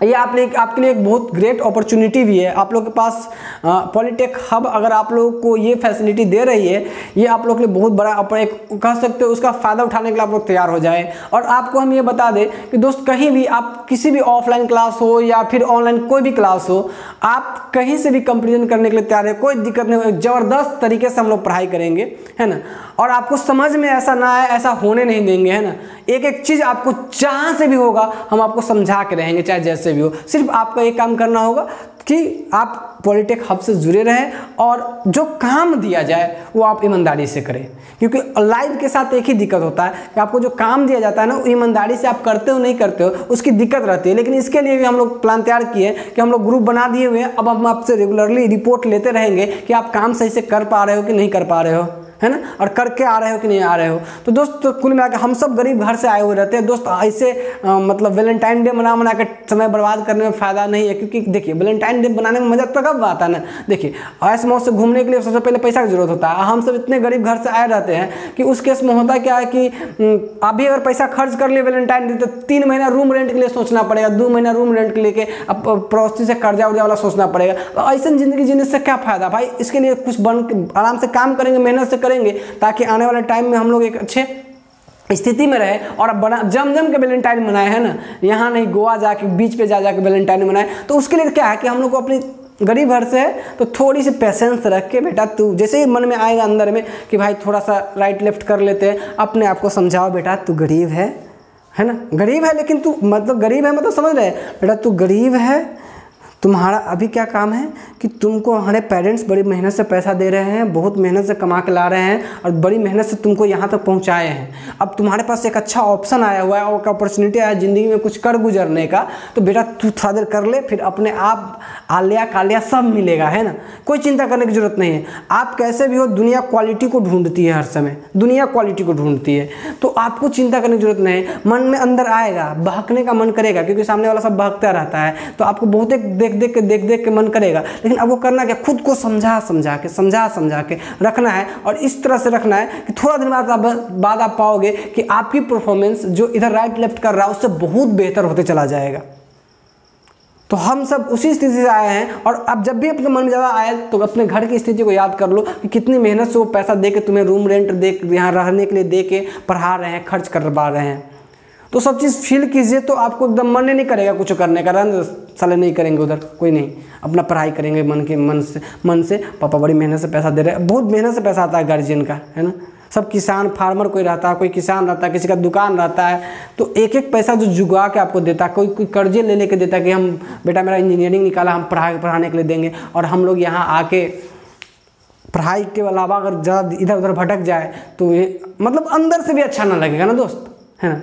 ये आपके लिए एक बहुत ग्रेट अपॉर्चुनिटी भी है। आप लोग के पास पॉलिटेक हब अगर आप लोगों को ये फैसिलिटी दे रही है, ये आप लोग के लिए बहुत बड़ा एक कह सकते हो, उसका फ़ायदा उठाने के लिए आप लोग तैयार हो जाए। और आपको हम ये बता दें कि दोस्त कहीं भी आप किसी भी ऑफलाइन क्लास हो या फिर ऑनलाइन कोई भी क्लास हो, आप कहीं से भी कंपेरिजन करने के लिए तैयार है, कोई दिक्कत नहीं। ज़बरदस्त तरीके से हम लोग पढ़ाई करेंगे, है ना। और आपको समझ में ऐसा ना आए, ऐसा होने नहीं देंगे, है ना। एक एक चीज़ आपको जहाँ से भी होगा हम आपको समझा के रहेंगे, चाहे जैसे भी हो। सिर्फ आपका एक काम करना होगा कि आप पॉलिटेक हब से जुड़े रहें और जो काम दिया जाए वो आप ईमानदारी से करें। क्योंकि लाइव के साथ एक ही दिक्कत होता है कि आपको जो काम दिया जाता है ना, वो ईमानदारी से आप करते हो नहीं करते हो उसकी दिक्कत रहती है। लेकिन इसके लिए भी हम लोग प्लान तैयार किए कि हम लोग ग्रुप बना दिए हुए हैं। अब हम आपसे रेगुलरली रिपोर्ट लेते रहेंगे कि आप काम सही से कर पा रहे हो कि नहीं कर पा रहे हो, है ना, और करके आ रहे हो कि नहीं आ रहे हो। तो दोस्त कुल मिलाकर हम सब गरीब घर से आए हुए रहते हैं दोस्त। ऐसे मतलब वैलेंटाइन डे मना के समय बर्बाद करने में फ़ायदा नहीं है। क्योंकि देखिए वैलेंटाइन डे बनाने में मजा तो कब आता है ना। देखिए ऐश मौज से घूमने के लिए सबसे पहले पैसा की जरूरत होता है। हम सब इतने गरीब घर से आए रहते हैं कि उस केस में होता क्या है कि अभी अगर पैसा खर्च कर लिए वैलेंटाइन डे तो 3 महीना रूम रेंट के लिए सोचना पड़ेगा, 2 महीना रूम रेंट के लेके अब पड़ोसी से कर्जा उर्जा वाला सोचना पड़ेगा। तो ऐसी ज़िंदगी जीने से क्या फ़ायदा भाई। इसके लिए कुछ आराम से काम करेंगे, मेहनत से करेंगे, ताकि आने वाले टाइम में हम लोग एक अच्छे स्थिति में रहे और बना जम के वैलेंटाइन मनाए, है ना। यहाँ नहीं गोवा जाके बीच पे जाके वैलेंटाइन मनाए। तो उसके लिए क्या है कि हम लोग को अपनी गरीब घर से है तो थोड़ी सी पेशेंस रख के, बेटा तू जैसे ही मन में आएगा अंदर में कि भाई थोड़ा सा राइट लेफ्ट कर लेते हैं, अपने आप को समझाओ बेटा तू गरीब है ना, गरीब है लेकिन तू मतलब गरीब है मतलब समझ रहे बेटा तू गरीब है। तुम्हारा अभी क्या काम है कि तुमको हमारे पेरेंट्स बड़ी मेहनत से पैसा दे रहे हैं, बहुत मेहनत से कमा के ला रहे हैं और बड़ी मेहनत से तुमको यहाँ तक पहुँचाए हैं। अब तुम्हारे पास एक अच्छा ऑप्शन आया हुआ है और एक अपॉर्चुनिटी आया ज़िंदगी में कुछ कर गुजरने का, तो बेटा तू थोड़ा देर कर ले, फिर अपने आप आलिया कालिया सब मिलेगा, है ना। कोई चिंता करने की ज़रूरत नहीं है। आप कैसे भी हो, दुनिया क्वालिटी को ढूंढती है, हर समय दुनिया क्वालिटी को ढूंढती है। तो आपको चिंता करने की जरूरत नहीं है। मन में अंदर आएगा, बहकने का मन करेगा क्योंकि सामने वाला सब बहकता रहता है, तो आपको बहुत देख के मन करेगा। लेकिन अब वो करना क्या, खुद को समझा के रखना है। और इस तरह से रखना है कि थोड़ा दिन बाद आप पाओगे कि आपकी परफॉर्मेंस जो इधर राइट लेफ्ट कर रहा है उससे बहुत बेहतर होते चला जाएगा। तो हम सब उसी स्थिति से आए हैं। और अब जब भी अपने मन में ज़्यादा आए तो अपने घर की स्थिति को याद कर लो कि कितनी मेहनत से वो पैसा दे के तुम्हें रूम रेंट दे, यहाँ रहने के लिए दे के पढ़ा रहे हैं, खर्च करवा रहे हैं। तो सब चीज़ फील कीजिए, तो आपको एकदम मन ही नहीं करेगा कुछ करने का, रहने साले नहीं करेंगे उधर, कोई नहीं, अपना पढ़ाई करेंगे मन से। पापा बड़ी मेहनत से पैसा दे रहे हैं, बहुत मेहनत से पैसा आता है गार्जियन का, है ना। सब किसान फार्मर कोई रहता है, कोई किसान रहता है, किसी का दुकान रहता है, तो एक एक पैसा जो जुगा के आपको देता है, कोई कर्जे ले लेके देता है कि हम बेटा मेरा इंजीनियरिंग निकाला, हम पढ़ाने के लिए देंगे, और हम लोग यहाँ आके पढ़ाई के अलावा अगर ज़्यादा इधर उधर भटक जाए तो ये मतलब अंदर से भी अच्छा ना लगेगा ना दोस्त, है ना।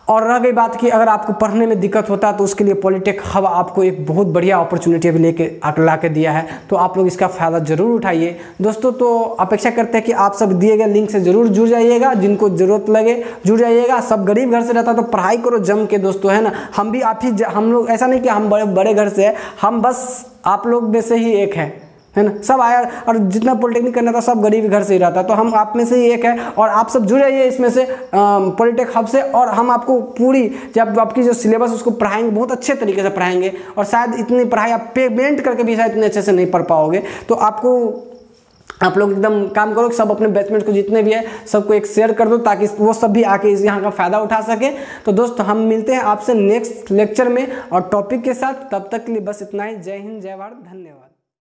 और रह गई बात कि अगर आपको पढ़ने में दिक्कत होता है तो उसके लिए पॉलिटेक हब आपको एक बहुत बढ़िया अपॉर्चुनिटी अभी ला के दिया है, तो आप लोग इसका फ़ायदा ज़रूर उठाइए दोस्तों। तो अपेक्षा करते हैं कि आप सब दिए गए लिंक से ज़रूर जुड़ जाइएगा, जिनको ज़रूरत लगे जुड़ जाइएगा। सब गरीब घर से रहता है तो पढ़ाई करो जम के दोस्तों, है ना। हम भी हम लोग ऐसा नहीं कि हम बड़े घर से है, हम बस आप लोग में से ही एक है ना। सब आया और जितना पॉलिटेक्निक करना था सब गरीब घर से ही रहता, तो हम आप में से ही एक है, और आप सब जुड़ जाइए इसमें से पॉलिटेक हब से, और हम आपको पूरी जब आपकी जो सिलेबस उसको पढ़ाएंगे, बहुत अच्छे तरीके से पढ़ाएंगे, और शायद इतनी पढ़ाई आप पेमेंट करके भी शायद इतने अच्छे से नहीं पढ़ पाओगे। तो आप लोग एकदम काम करो, सब अपने बैचमेट को जितने भी है सबको एक शेयर कर दो, ताकि वो सब भी आके इस यहाँ का फ़ायदा उठा सके। तो दोस्तों हम मिलते हैं आपसे नेक्स्ट लेक्चर में और टॉपिक के साथ, तब तक के लिए बस इतना ही। जय हिंद, जय भारत, धन्यवाद।